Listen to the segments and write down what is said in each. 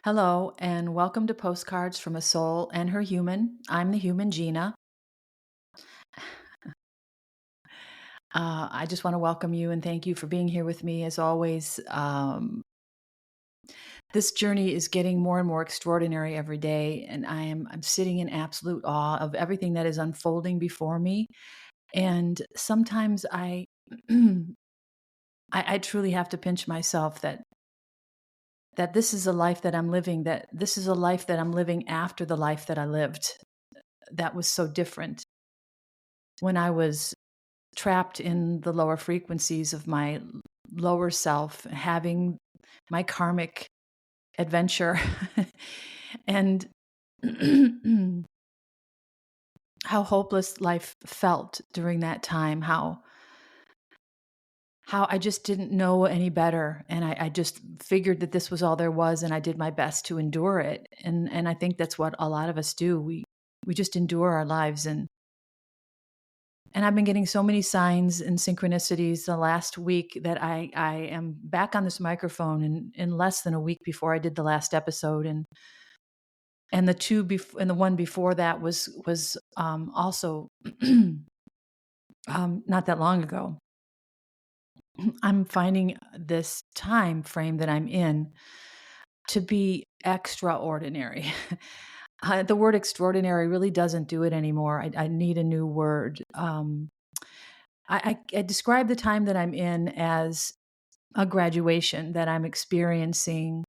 Hello, and welcome to Postcards from a Soul and Her Human. I'm the human Gina. I just want to welcome you and thank you for being here with me as always. This journey is getting more and more extraordinary every day, and I'm sitting in absolute awe of everything that is unfolding before me. And sometimes I truly have to pinch myself that this is a life that I'm living, that this is a life that I'm living after the life that I lived. That was so different when I was trapped in the lower frequencies of my lower self, having my karmic adventure, and how hopeless life felt during that time, how I just didn't know any better, and I just figured that this was all there was, and I did my best to endure it. And I think that's what a lot of us do. We just endure our lives. And I've been getting so many signs and synchronicities the last week that I am back on this microphone in less than a week before I did the last episode. And the one before that was also not that long ago. I'm finding this time frame that I'm in to be extraordinary. The word extraordinary really doesn't do it anymore. I need a new word. I describe the time that I'm in as a graduation, that I'm experiencing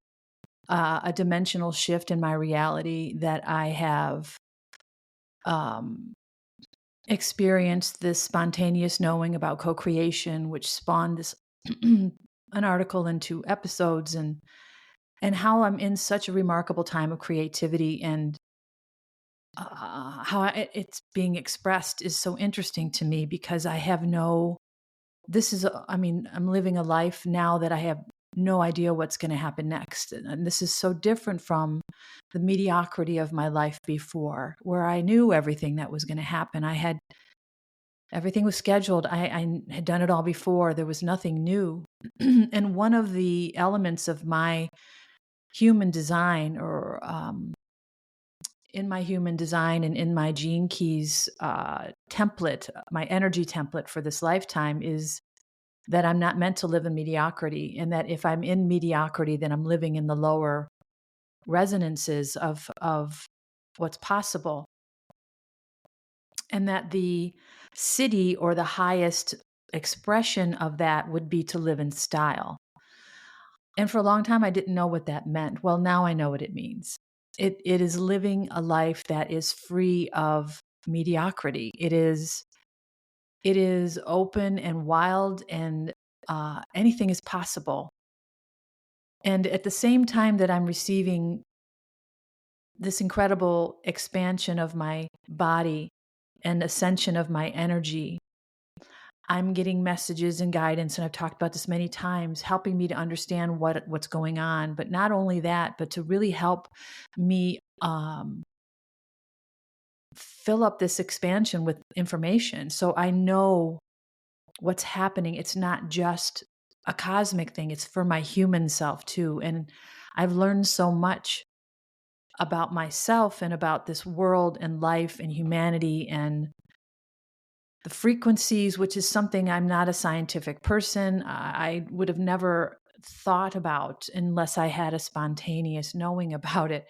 a dimensional shift in my reality, that I have um, experienced this spontaneous knowing about co-creation, which spawned this an article into episodes, and how I'm in such a remarkable time of creativity, and how it's being expressed is so interesting to me because I have no I mean, I'm living a life now that I have no idea what's going to happen next. And this is so different from the mediocrity of my life before, where I knew everything that was going to happen. Everything was scheduled. I had done it all before. There was nothing new. And one of the elements of my human design, or in my human design and in my gene keys template, my energy template for this lifetime, is that I'm not meant to live in mediocrity, and that if I'm in mediocrity, then I'm living in the lower resonances of what's possible, and that the city or the highest expression of that would be to live in style. And for a long time, I didn't know what that meant. Well, now I know what it means. It is living a life that is free of mediocrity. It is open and wild, and anything is possible. And at the same time that I'm receiving this incredible expansion of my body and ascension of my energy, I'm getting messages and guidance, and I've talked about this many times, helping me to understand what's going on. But not only that, but to really help me fill up this expansion with information, so I know what's happening. It's not just a cosmic thing, it's for my human self too. And I've learned so much about myself and about this world and life and humanity and the frequencies, which is something, I'm not a scientific person. I would have never thought about unless I had a spontaneous knowing about it.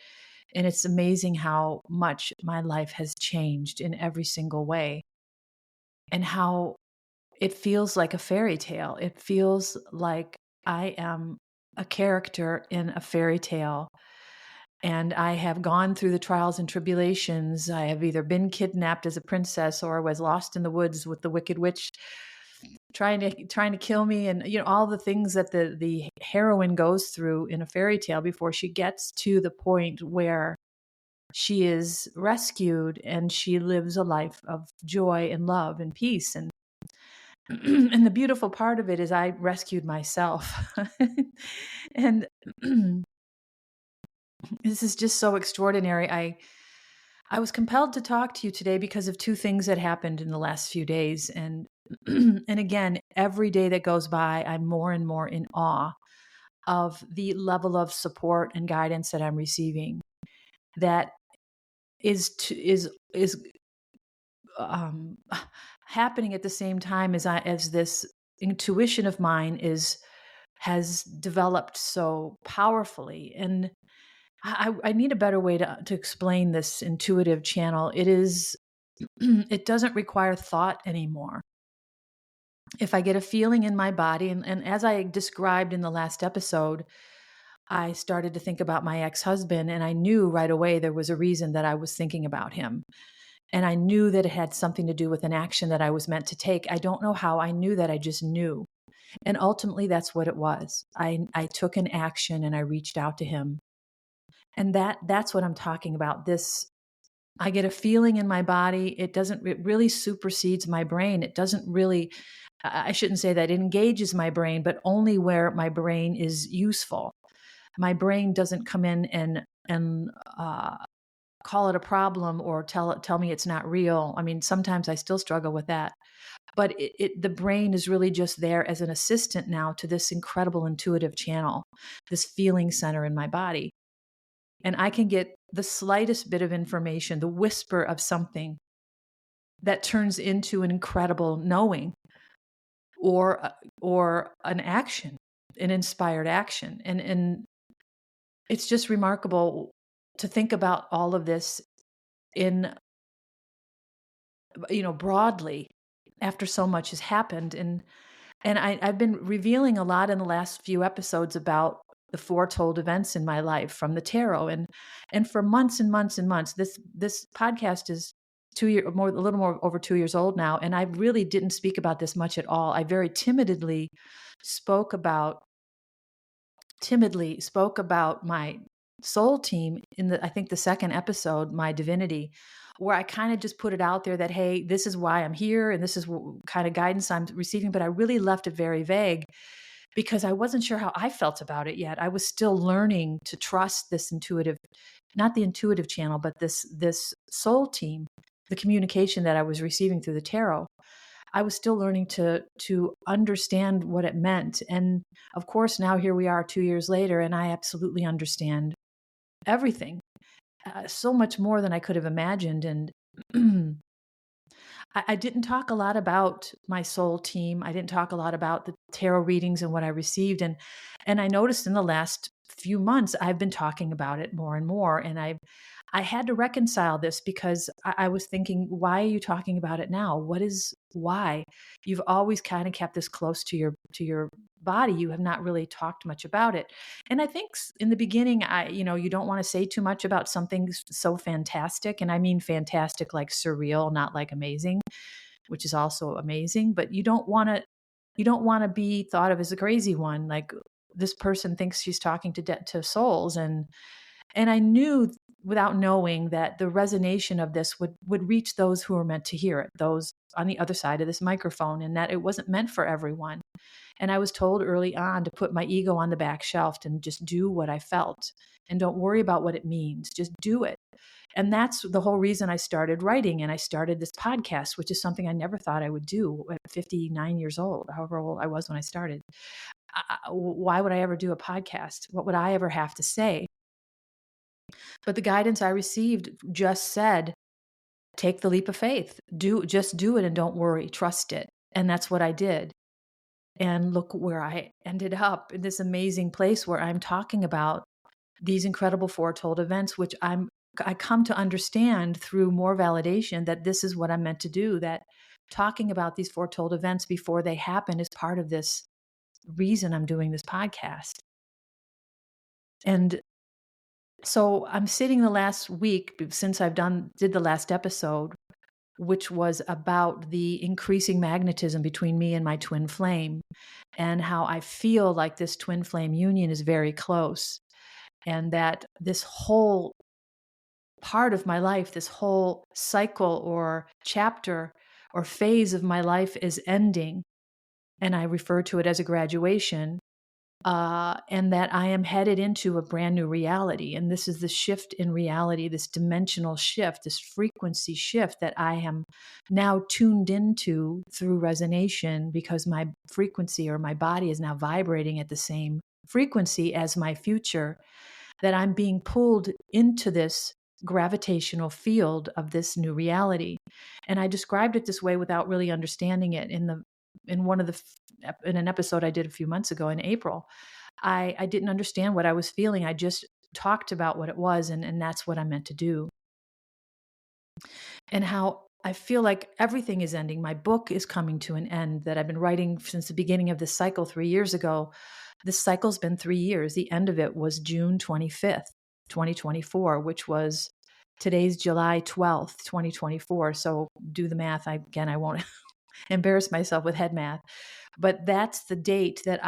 And it's amazing how much my life has changed in every single way, and how it feels like a fairy tale. It feels like I am a character in a fairy tale, and I have gone through the trials and tribulations. I have either been kidnapped as a princess or was lost in the woods with the wicked witch trying to kill me, and all the things that the heroine goes through in a fairy tale before she gets to the point where she is rescued and she lives a life of joy and love and peace. And and the beautiful part of it is I rescued myself. And this is just so extraordinary. I was compelled to talk to you today because of two things that happened in the last few days. And and again, every day that goes by, I'm more and more in awe of the level of support and guidance that I'm receiving that is um, happening at the same time as this intuition of mine has developed so powerfully. And I need a better way to explain this intuitive channel. It is it doesn't require thought anymore. If I get a feeling in my body, and as I described in the last episode, I started to think about my ex-husband, and I knew right away there was a reason that I was thinking about him. And I knew that it had something to do with an action that I was meant to take. I don't know how I knew that, I just knew. And ultimately, that's what it was. I took an action and I reached out to him. And that's what I'm talking about. This, I get a feeling in my body. It really supersedes my brain. It doesn't really, I shouldn't say that, it engages my brain, but only where my brain is useful. My brain doesn't come in and call it a problem or tell me it's not real. I mean, sometimes I still struggle with that. But the brain is really just there as an assistant now to this incredible intuitive channel, this feeling center in my body. And I can get the slightest bit of information, the whisper of something that turns into an incredible knowing or an action, an inspired action. And it's just remarkable to think about all of this in, broadly after so much has happened. And I've been revealing a lot in the last few episodes about the foretold events in my life from the tarot, and for months and months and months. This podcast is a little more over 2 years old now, and I really didn't speak about this much at all. I very timidly spoke about my soul team in I think the second episode, my divinity, where I kind of just put it out there that, hey, this is why I'm here and this is what kind of guidance I'm receiving. But I really left it very vague because I wasn't sure how I felt about it yet. I was still learning to trust this intuitive, not the intuitive channel, but this soul team, the communication that I was receiving through the tarot. I was still learning to understand what it meant. And of course, now here we are 2 years later, and I absolutely understand everything, so much more than I could have imagined. And I didn't talk a lot about my soul team. I didn't talk a lot about the tarot readings and what I received. And I noticed in the last few months, I've been talking about it more and more. And I had to reconcile this because I was thinking, why are you talking about it now? Why? You've always kind of kept this close to your body. You have not really talked much about it. And I think in the beginning, you don't want to say too much about something so fantastic. And I mean fantastic, like surreal, not like amazing, which is also amazing. But you don't want to be thought of as a crazy one. Like, this person thinks she's talking to souls. And I knew without knowing that the resonation of this would reach those who were meant to hear it, those on the other side of this microphone, and that it wasn't meant for everyone. And I was told early on to put my ego on the back shelf and just do what I felt and don't worry about what it means. Just do it. And that's the whole reason I started writing and I started this podcast, which is something I never thought I would do at 59 years old, however old I was when I started. Why would I ever do a podcast? What would I ever have to say? But the guidance I received just said, take the leap of faith. Just do it and don't worry. Trust it. And that's what I did. And look where I ended up, in this amazing place where I'm talking about these incredible foretold events, which I come to understand through more validation that this is what I'm meant to do, that talking about these foretold events before they happen is part of this reason I'm doing this podcast. And so I'm sitting the last week since did the last episode, which was about the increasing magnetism between me and my twin flame, and how I feel like this twin flame union is very close, and that this whole part of my life, this whole cycle or chapter or phase of my life is ending. And I refer to it as a graduation. And that I am headed into a brand new reality. And this is the shift in reality, this dimensional shift, this frequency shift that I am now tuned into through resonation, because my frequency or my body is now vibrating at the same frequency as my future, that I'm being pulled into this gravitational field of this new reality. And I described it this way without really understanding it in an episode I did a few months ago in April. I didn't understand what I was feeling. I just talked about what it was, and that's what I meant to do. And how I feel like everything is ending. My book is coming to an end that I've been writing since the beginning of this cycle 3 years ago. This cycle's been 3 years. The end of it was June 25th, 2024, which was today's July 12th, 2024. So do the math. I won't embarrass myself with head math, but that's the date that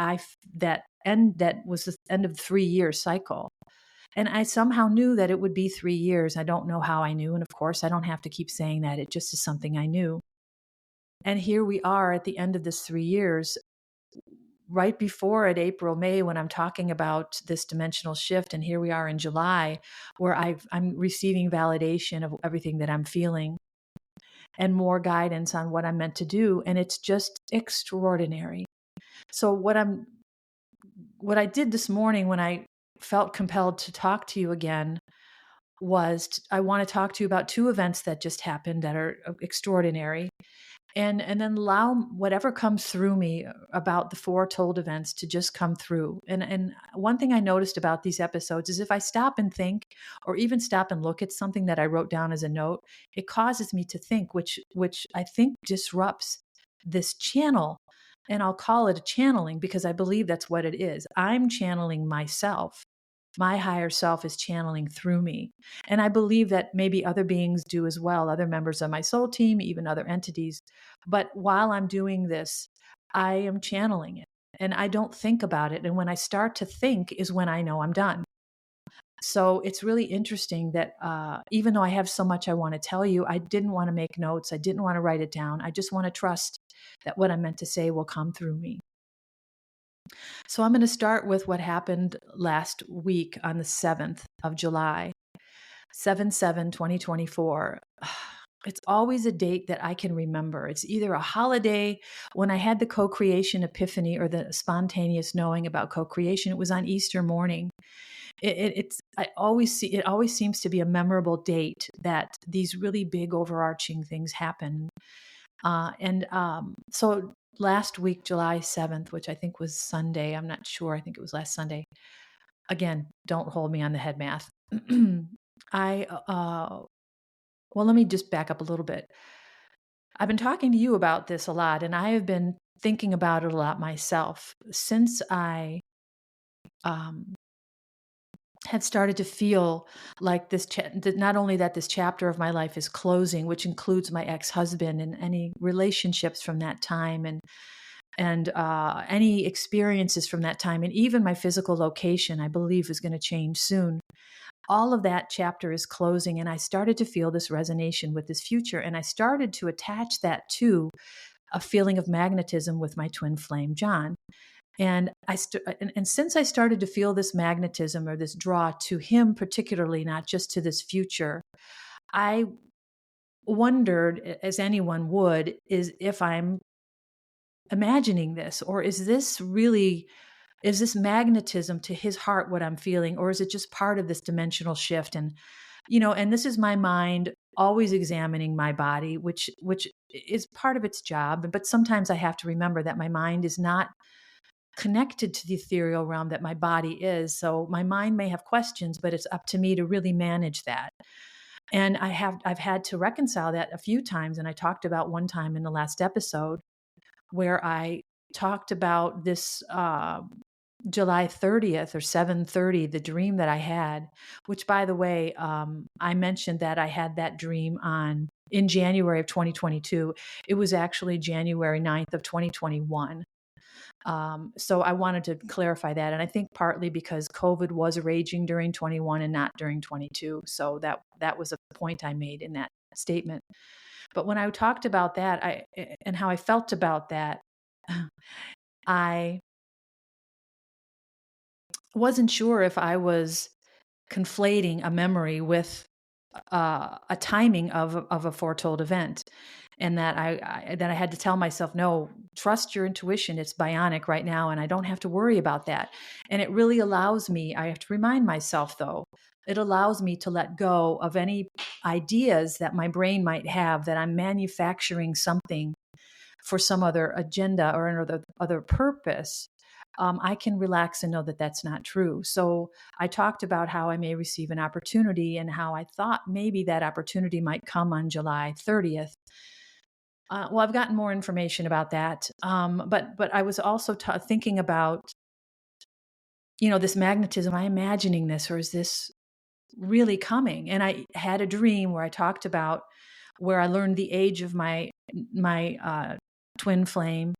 that was the end of the 3-year cycle. And I somehow knew that it would be 3 years. I don't know how I knew. And of course, I don't have to keep saying that. It just is something I knew. And here we are at the end of this 3 years, right before at April, May, when I'm talking about this dimensional shift. And here we are in July, where I'm receiving validation of everything that I'm feeling and more guidance on what I'm meant to do. And it's just extraordinary. So what I did this morning when I felt compelled to talk to you again was I want to talk to you about 2 events that just happened that are extraordinary, and then allow whatever comes through me about the foretold events to just come through. And one thing I noticed about these episodes is if I stop and think, or even stop and look at something that I wrote down as a note, it causes me to think, which I think disrupts this channel. And I'll call it a channeling because I believe that's what it is. I'm channeling myself. My higher self is channeling through me. And I believe that maybe other beings do as well, other members of my soul team, even other entities. But while I'm doing this, I am channeling it and I don't think about it. And when I start to think is when I know I'm done. So it's really interesting that even though I have so much I want to tell you, I didn't want to make notes. I didn't want to write it down. I just want to trust that what I'm meant to say will come through me. So I'm going to start with what happened last week on the 7th of July, 7/7/2024. It's always a date that I can remember. It's either a holiday when I had the co-creation epiphany or the spontaneous knowing about co-creation. It was on Easter morning. It always seems to be a memorable date that these really big overarching things happen. So last week, July 7th, which I think was Sunday, I'm not sure. I think it was last Sunday. Again, don't hold me on the head math. Well, let me just back up a little bit. I've been talking to you about this a lot, and I have been thinking about it a lot myself since I had started to feel like not only that this chapter of my life is closing, which includes my ex-husband and any relationships from that time, and any experiences from that time, and even my physical location, I believe, is going to change soon. All of that chapter is closing, and I started to feel this resonation with this future, and I started to attach that to a feeling of magnetism with my twin flame, John. And and since I started to feel this magnetism or this draw to him, particularly, not just to this future, I wondered, as anyone would, is if I'm imagining this, or is this magnetism to his heart what I'm feeling, or is it just part of this dimensional shift? And and this is my mind always examining my body, which is part of its job. But sometimes I have to remember that my mind is not connected to the ethereal realm that my body is. So my mind may have questions, but it's up to me to really manage that. And I've had to reconcile that a few times. And I talked about one time in the last episode where I talked about this July 30th or 7/30, the dream that I had, which, by the way, I mentioned that I had that dream in January of 2022. It was actually January 9th of 2021. So I wanted to clarify that. And I think partly because COVID was raging during 21 and not during 22. So that was a point I made in that statement. But when I talked about that, and how I felt about that, I wasn't sure if I was conflating a memory with a timing of a foretold event, and that I had to tell myself, no, trust your intuition. It's bionic right now, and I don't have to worry about that. And it really allows me. I have to remind myself, though, it allows me to let go of any ideas that my brain might have that I'm manufacturing something for some other agenda or another other purpose. I can relax and know that that's not true. So I talked about how I may receive an opportunity and how I thought maybe that opportunity might come on July 30th. Well, I've gotten more information about that, but I was also thinking about, this magnetism. Am I imagining this, or is this really coming? And I had a dream where I talked about where I learned the age of my twin flame,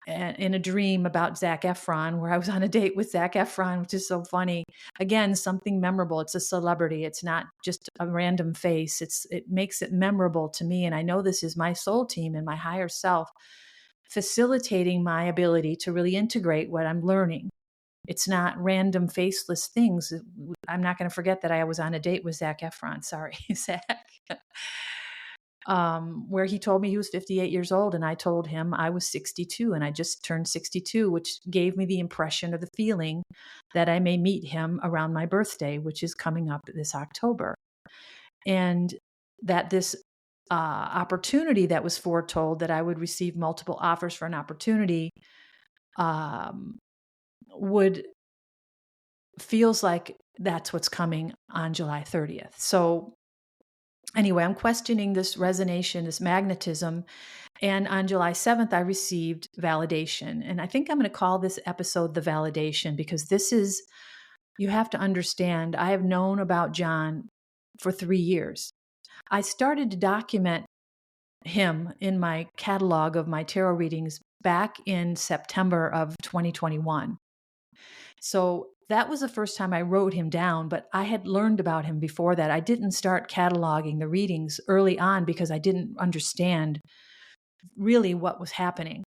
in a dream about Zac Efron, where I was on a date with Zac Efron, which is so funny. Again, something memorable. It's a celebrity. It's not just a random face. It makes it memorable to me. And I know this is my soul team and my higher self facilitating my ability to really integrate what I'm learning. It's not random faceless things. I'm not going to forget that I was on a date with Zac Efron. Sorry, Zac. Where he told me he was 58 years old, and I told him I was 62, and I just turned 62, which gave me the impression or the feeling that I may meet him around my birthday, which is coming up this October. And that this opportunity that was foretold, that I would receive multiple offers for an opportunity, would feels like that's what's coming on July 30th. So anyway, I'm questioning this resonation, this magnetism. And on July 7th, I received validation. And I think I'm going to call this episode The Validation, because you have to understand, I have known about John for 3 years. I started to document him in my catalog of my tarot readings back in September of 2021. So that was the first time I wrote him down, but I had learned about him before that. I didn't start cataloging the readings early on because I didn't understand really what was happening.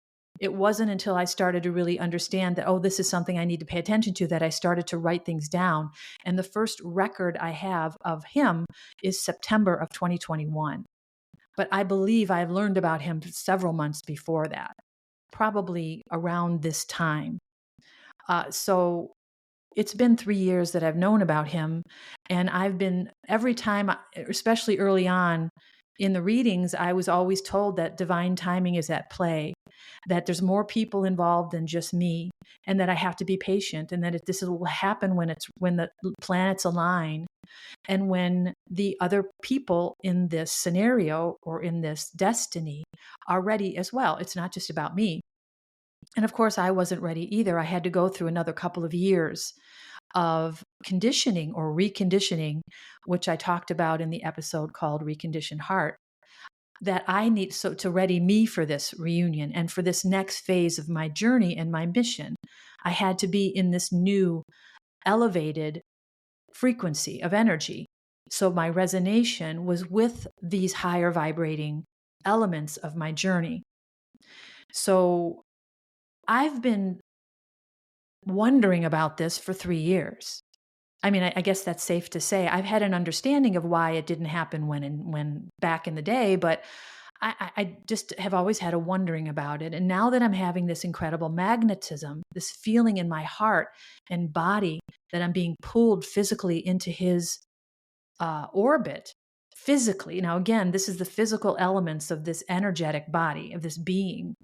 It wasn't until I started to really understand that, oh, this is something I need to pay attention to, that I started to write things down. And the first record I have of him is September of 2021. But I believe I've learned about him several months before that, probably around this time. So it's been 3 years that I've known about him. And I've been, every time, especially early on in the readings, I was always told that divine timing is at play, that there's more people involved than just me, and that I have to be patient, and that this will happen when the planets align, and when the other people in this scenario or in this destiny are ready as well. It's not just about me. And of course, I wasn't ready either. I had to go through another couple of years of conditioning or reconditioning, which I talked about in the episode called Reconditioned Heart, that I need to ready me for this reunion and for this next phase of my journey and my mission. I had to be in this new elevated frequency of energy. So my resonation was with these higher vibrating elements of my journey. So I've been wondering about this for 3 years. I mean, I guess that's safe to say. I've had an understanding of why it didn't happen when back in the day, but I just have always had a wondering about it. And now that I'm having this incredible magnetism, this feeling in my heart and body that I'm being pulled physically into his orbit, physically. Now, again, this is the physical elements of this energetic body, of this being.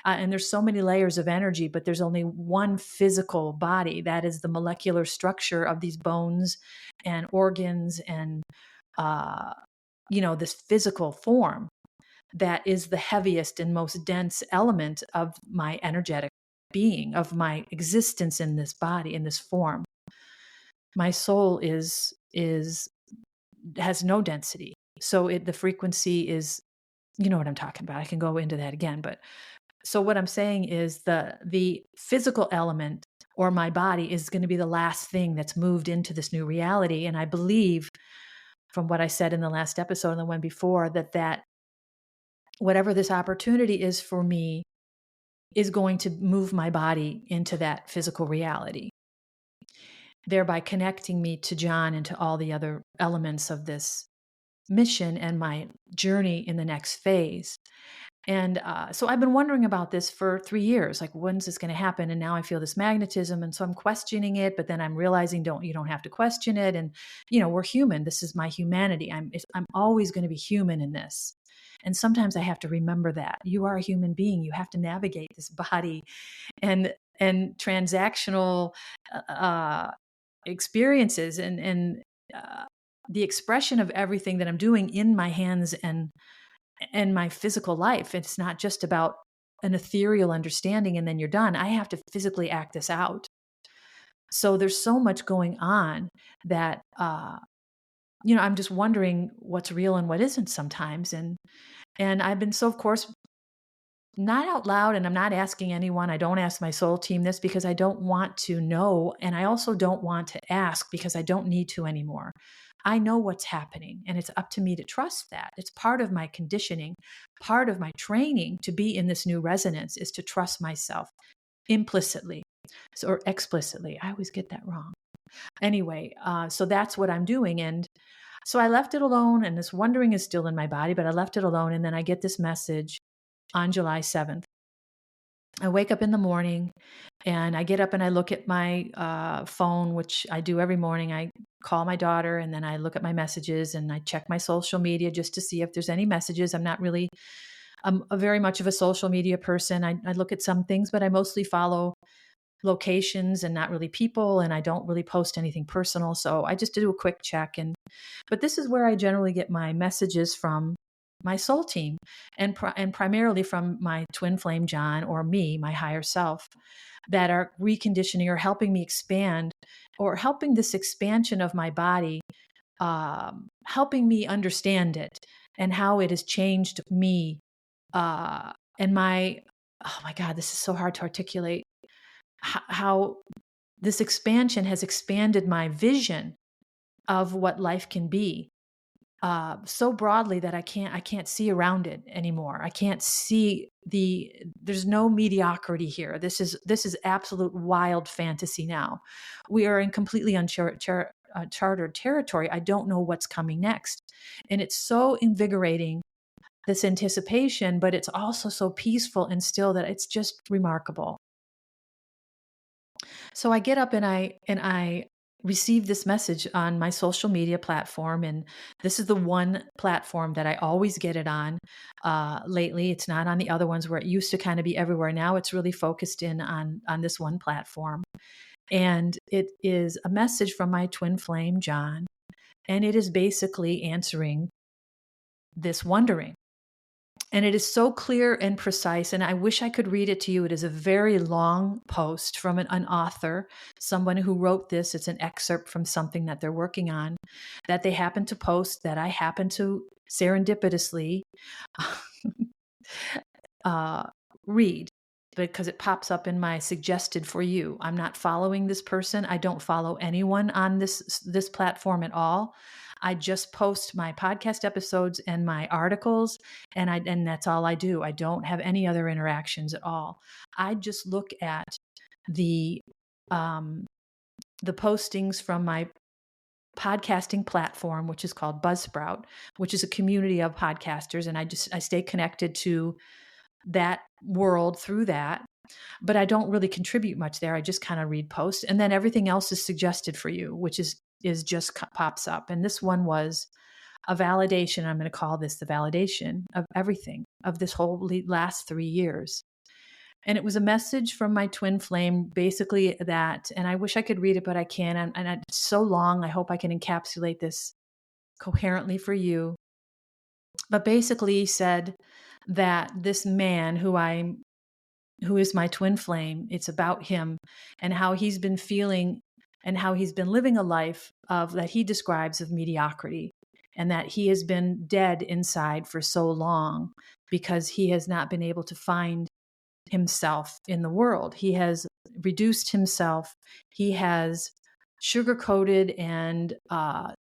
And there's so many layers of energy, but there's only one physical body. That is the molecular structure of these bones and organs and, this physical form that is the heaviest and most dense element of my energetic being, of my existence in this body, in this form. My soul has no density. So the frequency is, you know what I'm talking about. I can go into that again, but so what I'm saying is the physical element or my body is going to be the last thing that's moved into this new reality. And I believe, from what I said in the last episode and the one before, that whatever this opportunity is for me is going to move my body into that physical reality, thereby connecting me to John and to all the other elements of this mission and my journey in the next phase. And so I've been wondering about this for 3 years, like, when's this going to happen? And now I feel this magnetism. And so I'm questioning it, but then I'm realizing, you don't have to question it. And, we're human. This is my humanity. I'm always going to be human in this. And sometimes I have to remember that you are a human being. You have to navigate this body and transactional experiences and the expression of everything that I'm doing in my hands and my physical life. It's not just about an ethereal understanding and then you're done. I have to physically act this out. So there's so much going on that, I'm just wondering what's real and what isn't sometimes. And I've been so, of course, not out loud, and I'm not asking anyone. I don't ask my soul team this because I don't want to know. And I also don't want to ask because I don't need to anymore. I know what's happening, and it's up to me to trust that. It's part of my conditioning. Part of my training to be in this new resonance is to trust myself implicitly or explicitly. I always get that wrong. Anyway, so that's what I'm doing. And so I left it alone, and this wondering is still in my body, but I left it alone. And then I get this message on July 7th. I wake up in the morning and I get up and I look at my phone, which I do every morning. I call my daughter and then I look at my messages and I check my social media just to see if there's any messages. I'm not really a very much of a social media person. I look at some things, but I mostly follow locations and not really people. And I don't really post anything personal. So I just do a quick check. But this is where I generally get my messages from my soul team and primarily from my twin flame John or me, my higher self, that are reconditioning or helping me expand or helping this expansion of my body, helping me understand it and how it has changed me. Oh my God, this is so hard to articulate how this expansion has expanded my vision of what life can be. So broadly that I can't see around it anymore. I can't see there's no mediocrity here. This is absolute wild fantasy now. We are in completely uncharted territory. I don't know what's coming next. And it's so invigorating, this anticipation, but it's also so peaceful and still that it's just remarkable. So I get up and I receive this message on my social media platform, and this is the one platform that I always get it on. Lately, it's not on the other ones where it used to kind of be everywhere. Now it's really focused in on this one platform, and it is a message from my twin flame John, and it is basically answering this wondering. And it is so clear and precise, and I wish I could read it to you. It is a very long post from an author, someone who wrote this. It's an excerpt from something that they're working on that they happen to post that I happen to serendipitously read because it pops up in my suggested for you. I'm not following this person. I don't follow anyone on this platform at all. I just post my podcast episodes and my articles, and that's all I do. I don't have any other interactions at all. I just look at the postings from my podcasting platform, which is called Buzzsprout, which is a community of podcasters, and I stay connected to that world through that. But I don't really contribute much there. I just kind of read posts, and then everything else is suggested for you, which is just pops up. And this one was a validation. I'm going to call this the validation of everything of this whole last 3 years. And it was a message from my twin flame, basically that, and I wish I could read it, but I can't. And it's so long. I hope I can encapsulate this coherently for you. But basically said that this man who is my twin flame, it's about him and how he's been feeling and how he's been living a life of that he describes of mediocrity, and that he has been dead inside for so long because he has not been able to find himself in the world. He has reduced himself. He has sugar-coated and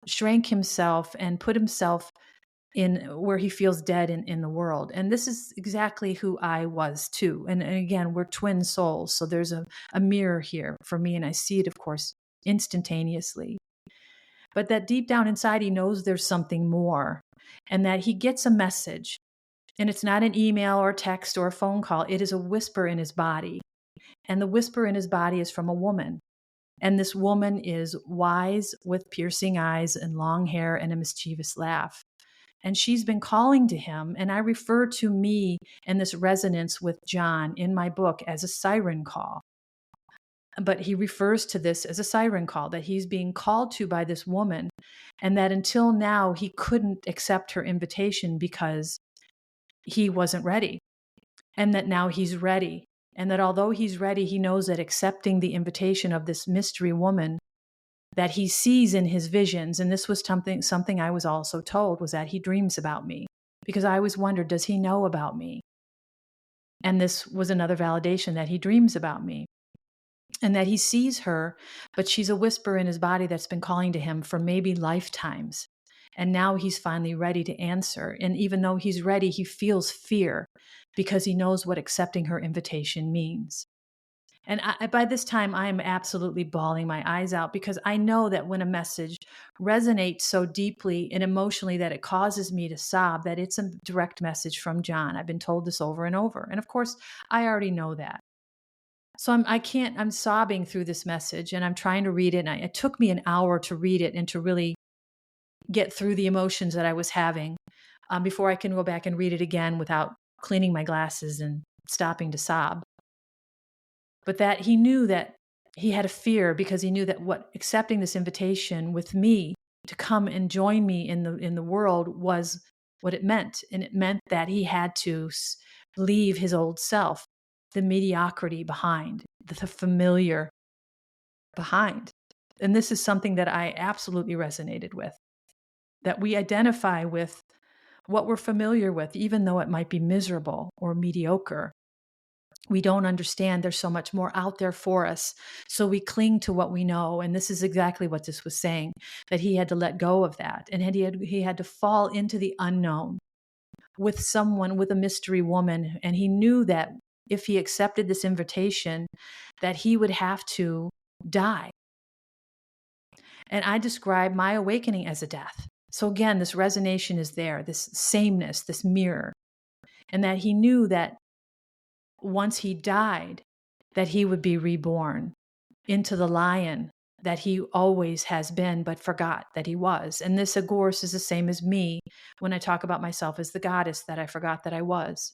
shrank himself and put himself in where he feels dead in the world. And this is exactly who I was too. And again, we're twin souls. So there's a mirror here for me. And I see it, of course, instantaneously. but that deep down inside, he knows there's something more, and that he gets a message. And it's not an email or text or a phone call. It is a whisper in his body. And the whisper in his body is from a woman. And this woman is wise with piercing eyes and long hair and a mischievous laugh. And she's been calling to him. And I refer to me and this resonance with John in my book as a siren call. But he refers to this as a siren call, that he's being called to by this woman, and that until now he couldn't accept her invitation because he wasn't ready, and that now he's ready. And that although he's ready, he knows that accepting the invitation of this mystery woman that he sees in his visions, and this was something I was also told, was that he dreams about me, because I always wondered, does he know about me? And this was another validation that he dreams about me, and that he sees her, but she's a whisper in his body that's been calling to him for maybe lifetimes. And now he's finally ready to answer. And even though he's ready, he feels fear because he knows what accepting her invitation means. And by this time, I am absolutely bawling my eyes out, because I know that when a message resonates so deeply and emotionally that it causes me to sob, that it's a direct message from John. I've been told this over and over. And of course, I already know that. So I'm sobbing through this message, and I'm trying to read it. And it took me an hour to read it and to really get through the emotions that I was having before I can go back and read it again without cleaning my glasses and stopping to sob. But that he knew that he had a fear, because he knew that what accepting this invitation with me to come and join me in the world was what it meant. And it meant that he had to leave his old self, the mediocrity behind, the familiar behind. And this is something that I absolutely resonated with, that we identify with what we're familiar with, even though it might be miserable or mediocre. We don't understand there's so much more out there for us. So we cling to what we know. And this is exactly what this was saying, that he had to let go of that. And he had to fall into the unknown with someone, with a mystery woman. And he knew that if he accepted this invitation, that he would have to die. And I describe my awakening as a death. So again, this resonation is there, this sameness, this mirror. And that he knew that once he died, that he would be reborn into the lion that he always has been, but forgot that he was. And this, of course, is the same as me when I talk about myself as the goddess that I forgot that I was.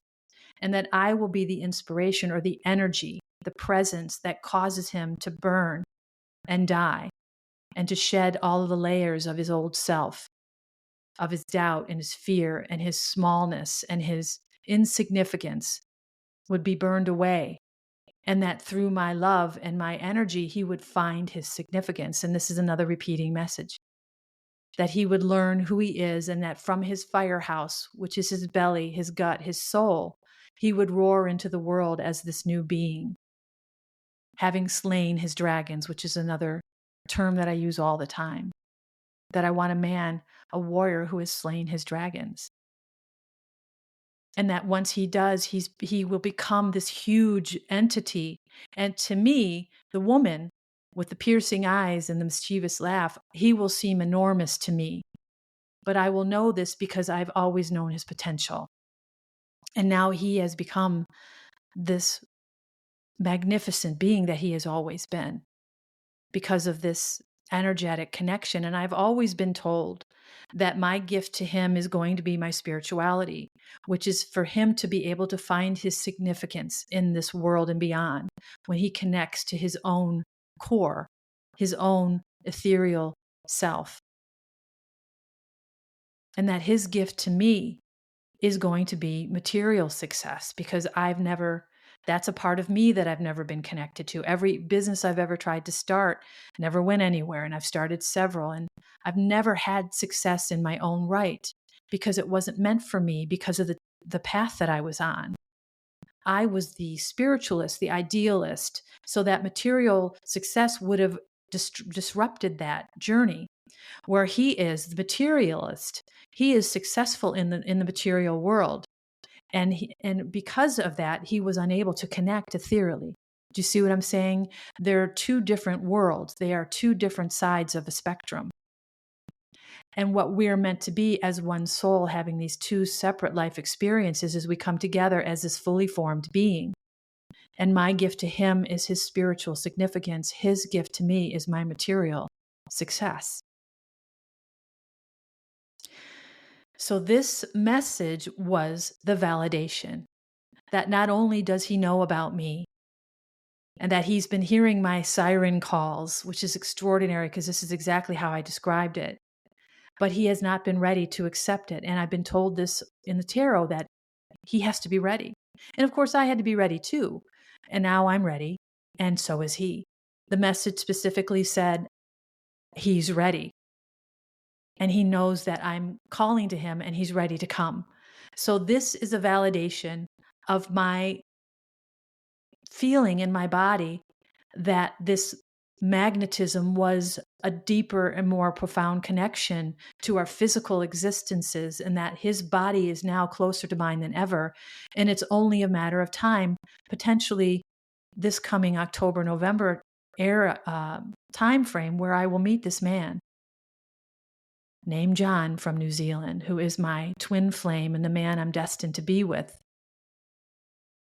And that I will be the inspiration or the energy, the presence that causes him to burn and die and to shed all of the layers of his old self, of his doubt and his fear and his smallness and his insignificance would be burned away. And that through my love and my energy, he would find his significance. And this is another repeating message, that he would learn who he is, and that from his firehouse, which is his belly, his gut, his soul, he would roar into the world as this new being, having slain his dragons, which is another term that I use all the time, that I want a man, a warrior who has slain his dragons. And that once he does, he will become this huge entity. And to me, the woman with the piercing eyes and the mischievous laugh, he will seem enormous to me. But I will know this because I've always known his potential. And now he has become this magnificent being that he has always been because of this energetic connection. And I've always been told that my gift to him is going to be my spirituality, which is for him to be able to find his significance in this world and beyond when he connects to his own core, his own ethereal self. And that his gift to me is going to be material success, because that's a part of me that I've never been connected to. Every business I've ever tried to start never went anywhere, and I've started several, and I've never had success in my own right because it wasn't meant for me because of the path that I was on. I was the spiritualist, the idealist, so that material success would have disrupted that journey. Where he is the materialist, he is successful in the material world. And because of that, he was unable to connect ethereally. Do you see what I'm saying? There are two different worlds. They are two different sides of a spectrum. And what we're meant to be as one soul, having these two separate life experiences, as we come together as this fully formed being. And my gift to him is his spiritual significance. His gift to me is my material success. So this message was the validation that not only does he know about me, and that he's been hearing my siren calls, which is extraordinary because this is exactly how I described it, but he has not been ready to accept it. And I've been told this in the tarot that he has to be ready. And of course, I had to be ready too. And now I'm ready, and so is he. The message specifically said, he's ready. And he knows that I'm calling to him and he's ready to come. So this is a validation of my feeling in my body that this magnetism was a deeper and more profound connection to our physical existences, and that his body is now closer to mine than ever. And it's only a matter of time, potentially this coming October, November time frame, where I will meet this man named John from New Zealand, who is my twin flame and the man I'm destined to be with,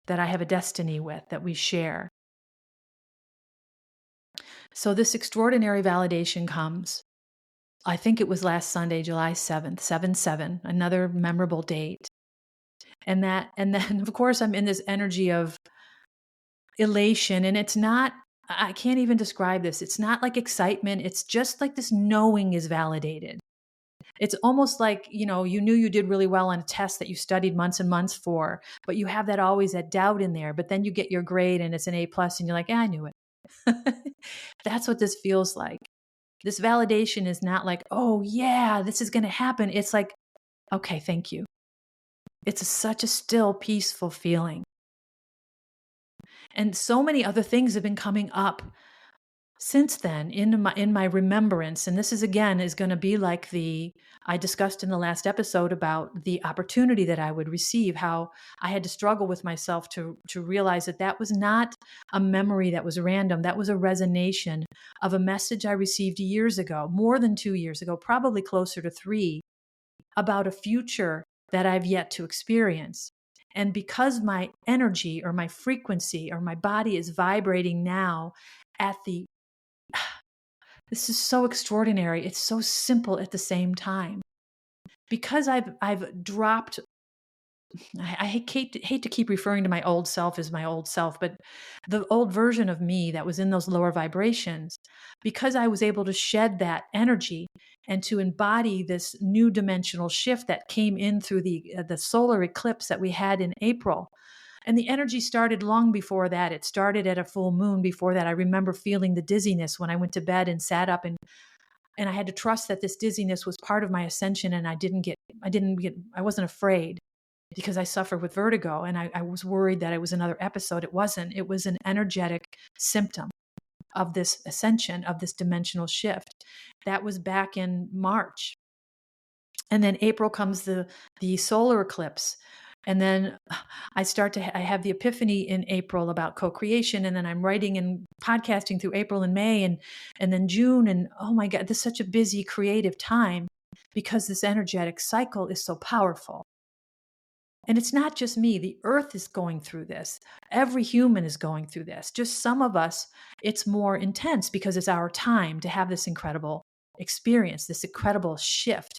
that I have a destiny with, that we share. So this extraordinary validation comes. I think it was last Sunday, July 7th, 7/7, another memorable date. And then of course I'm in this energy of elation, and it's not, I can't even describe this. It's not like excitement. It's just like this knowing is validated. It's almost like, you knew you did really well on a test that you studied months and months for, but you have that doubt in there. But then you get your grade and it's an A+, and you're like, I knew it. That's what this feels like. This validation is not like, oh yeah, this is going to happen. It's like, okay, thank you. It's such a still, peaceful feeling. And so many other things have been coming up since then in my remembrance. And this is going to be like I discussed in the last episode about the opportunity that I would receive, how I had to struggle with myself to realize that was not a memory that was random. That was a resonation of a message I received years ago, more than 2 years ago, probably closer to 3, about a future that I've yet to experience. And because my energy or my frequency or my body is vibrating now at this is so extraordinary. It's so simple at the same time. Because I've dropped, I hate to keep referring to my old self as my old self, but the old version of me that was in those lower vibrations, because I was able to shed that energy and to embody this new dimensional shift that came in through the solar eclipse that we had in April. And the energy started long before that. It started at a full moon before that. I remember feeling the dizziness when I went to bed and sat up, and I had to trust that this dizziness was part of my ascension. And I wasn't afraid, because I suffer with vertigo, and I was worried that it was another episode. It wasn't. It was an energetic symptom of this ascension, of this dimensional shift. That was back in March. And then April comes the solar eclipse. And then I have the epiphany in April about co-creation. And then I'm writing and podcasting through April and May and then June. And oh my God, this is such a busy creative time, because this energetic cycle is so powerful. And it's not just me. The earth is going through this. Every human is going through this. Just some of us, it's more intense because it's our time to have this incredible experience, this incredible shift.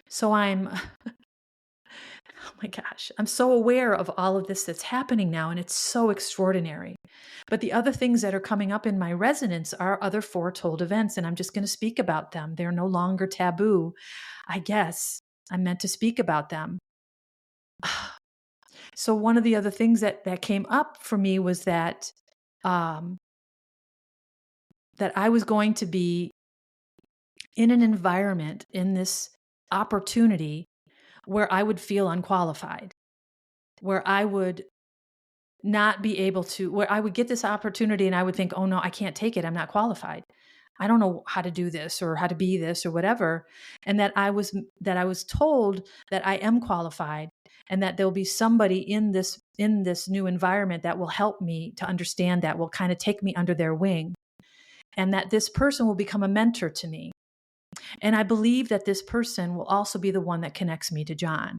So oh my gosh, I'm so aware of all of this that's happening now, and it's so extraordinary. But the other things that are coming up in my resonance are other foretold events, and I'm just going to speak about them. They're no longer taboo. I guess I'm meant to speak about them. So one of the other things that came up for me was that that I was going to be in an environment, in this opportunity, where I would feel unqualified, where I would not be able to, where I would get this opportunity and I would think, oh no, I can't take it. I'm not qualified. I don't know how to do this or how to be this or whatever. And that I was told that I am qualified, and that there'll be somebody in this new environment that will help me to understand, that will kind of take me under their wing. and that this person will become a mentor to me. And I believe that this person will also be the one that connects me to John.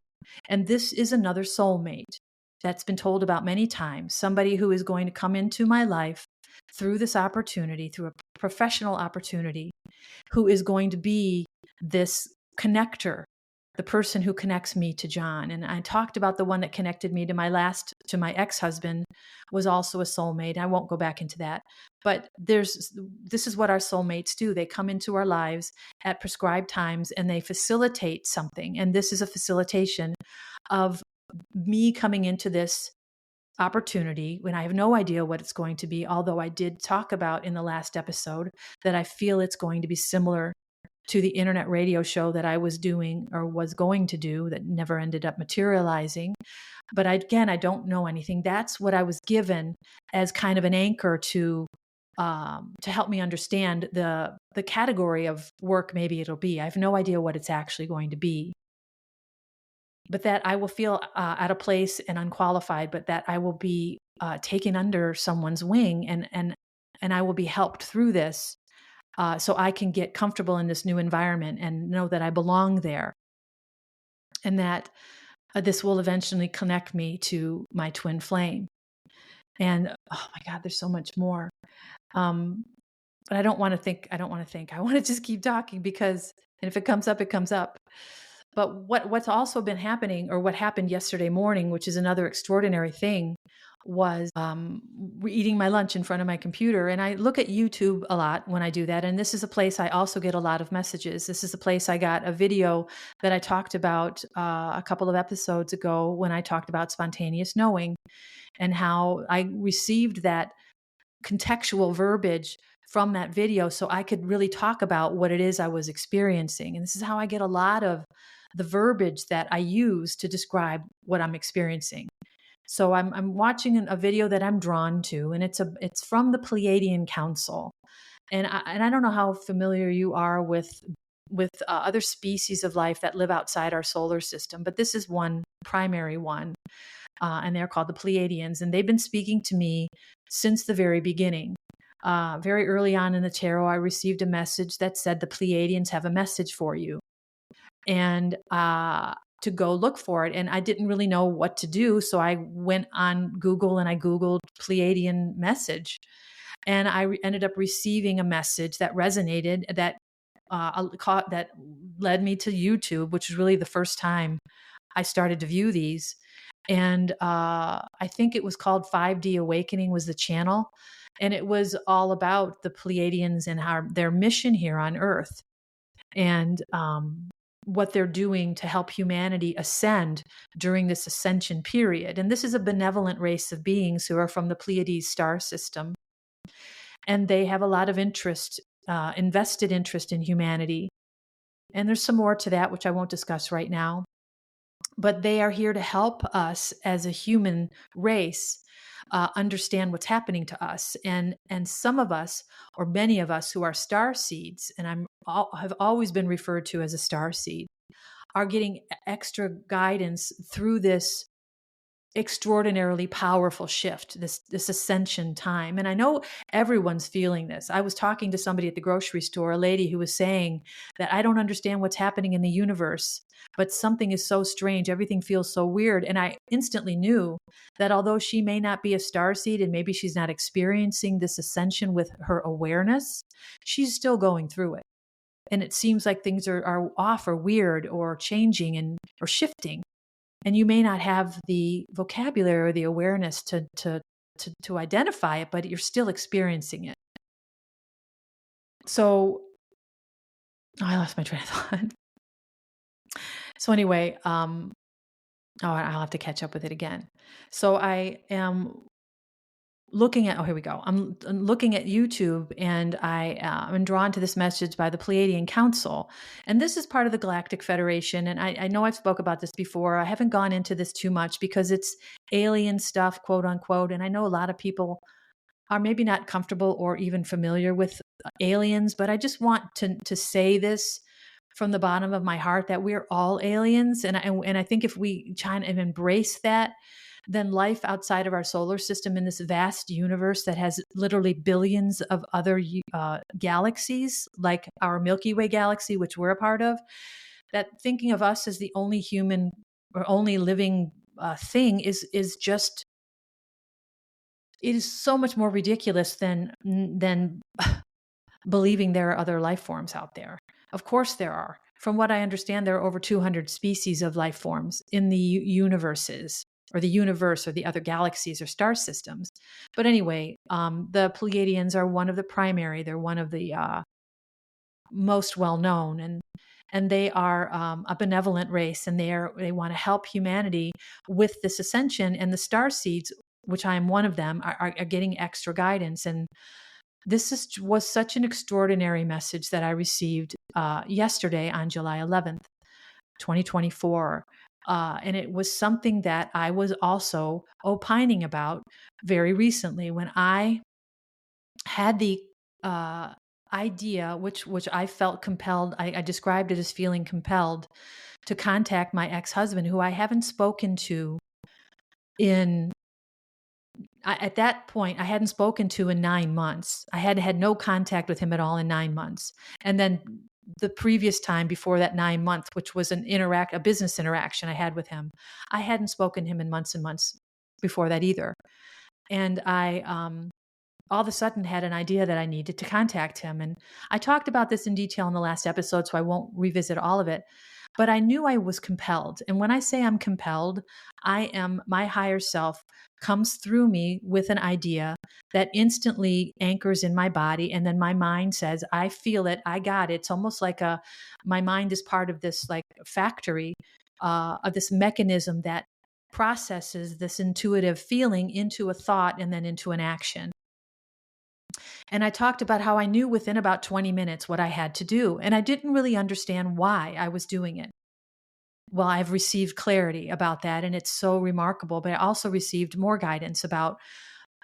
And this is another soulmate that's been told about many times, somebody who is going to come into my life through this opportunity, through a professional opportunity, who is going to be this connector, the person who connects me to John. And I talked about the one that connected me to my ex-husband was also a soulmate. I won't go back into that. But this is what our soulmates do. They come into our lives at prescribed times and they facilitate something. And this is a facilitation of me coming into this opportunity when I have no idea what it's going to be, although I did talk about in the last episode that I feel it's going to be similar to the internet radio show that I was doing or was going to do that never ended up materializing. But I don't know anything. That's what I was given as kind of an anchor to help me understand the category of work maybe it'll be. I have no idea what it's actually going to be. But that I will feel out of place and unqualified, but that I will be taken under someone's wing and I will be helped through this so I can get comfortable in this new environment and know that I belong there. And that this will eventually connect me to my twin flame. And oh my God, there's so much more. But I don't want to think. I want to just keep talking because, and if it comes up, it comes up. But what's also been happening, or what happened yesterday morning, which is another extraordinary thing, was eating my lunch in front of my computer. And I look at YouTube a lot when I do that. And this is a place I also get a lot of messages. This is a place I got a video that I talked about a couple of episodes ago when I talked about spontaneous knowing and how I received that contextual verbiage from that video so I could really talk about what it is I was experiencing. And this is how I get a lot of the verbiage that I use to describe what I'm experiencing. So I'm watching a video that I'm drawn to, and it's from the Pleiadian Council. And I don't know how familiar you are with other species of life that live outside our solar system, but this is one primary one. And they're called the Pleiadians. And they've been speaking to me since the very beginning. Very early on in the tarot, I received a message that said the Pleiadians have a message for you. And to go look for it. And I didn't really know what to do. So I went on Google and I Googled Pleiadian message. And I ended up receiving a message that resonated, that led me to YouTube, which was really the first time I started to view these. And I think it was called 5D Awakening was the channel. And it was all about the Pleiadians and their mission here on Earth. And what they're doing to help humanity ascend during this ascension period. And this is a benevolent race of beings who are from the Pleiades star system. And they have a lot of interest, invested interest in humanity. And there's some more to that, which I won't discuss right now. But they are here to help us as a human race understand what's happening to us. And some of us, or many of us who are star seeds, and have always been referred to as a star seed, are getting extra guidance through this extraordinarily powerful shift, this ascension time. And I know everyone's feeling this. I was talking to somebody at the grocery store, a lady who was saying that I don't understand what's happening in the universe, but something is so strange. Everything feels so weird. And I instantly knew that although she may not be a starseed and maybe she's not experiencing this ascension with her awareness, she's still going through it. And it seems like things are off or weird or changing or shifting. And you may not have the vocabulary or the awareness to identify it, but you're still experiencing it. So, I lost my train of thought. So anyway, I'll have to catch up with it again. So I am looking at, here we go. I'm looking at YouTube, and I'm drawn to this message by the Pleiadian Council. And this is part of the Galactic Federation. And I know I've spoke about this before. I haven't gone into this too much because it's alien stuff, quote unquote. And I know a lot of people are maybe not comfortable or even familiar with aliens, but I just want to say this from the bottom of my heart that we're all aliens. And I think if we try and embrace that, than life outside of our solar system in this vast universe that has literally billions of other galaxies, like our Milky Way galaxy, which we're a part of, that thinking of us as the only human or only living thing is just, it is so much more ridiculous than believing there are other life forms out there. Of course there are. From what I understand, there are over 200 species of life forms in the universes, or the universe, or the other galaxies or star systems. But anyway, the Pleiadians are one of the primary. They're one of the most well known, and they are a benevolent race, and they want to help humanity with this ascension. And the star seeds, which I am one of them, are getting extra guidance. And was such an extraordinary message that I received yesterday on July 11th, 2024. And it was something that I was also opining about very recently when I had the idea, which I felt compelled. I described it as feeling compelled to contact my ex-husband, who I haven't spoken to at that point, I hadn't spoken to in 9 months. I had had no contact with him at all in 9 months. And then the previous time before that 9 months, which was a business interaction I had with him, I hadn't spoken to him in months and months before that either. And I all of a sudden had an idea that I needed to contact him. And I talked about this in detail in the last episode, so I won't revisit all of it. But I knew I was compelled. And when I say I'm compelled, my higher self comes through me with an idea that instantly anchors in my body. And then my mind says, I feel it, I got it. It's almost like my mind is part of this like factory of this mechanism that processes this intuitive feeling into a thought and then into an action. And I talked about how I knew within about 20 minutes what I had to do. And I didn't really understand why I was doing it. Well, I've received clarity about that, and it's so remarkable. But I also received more guidance about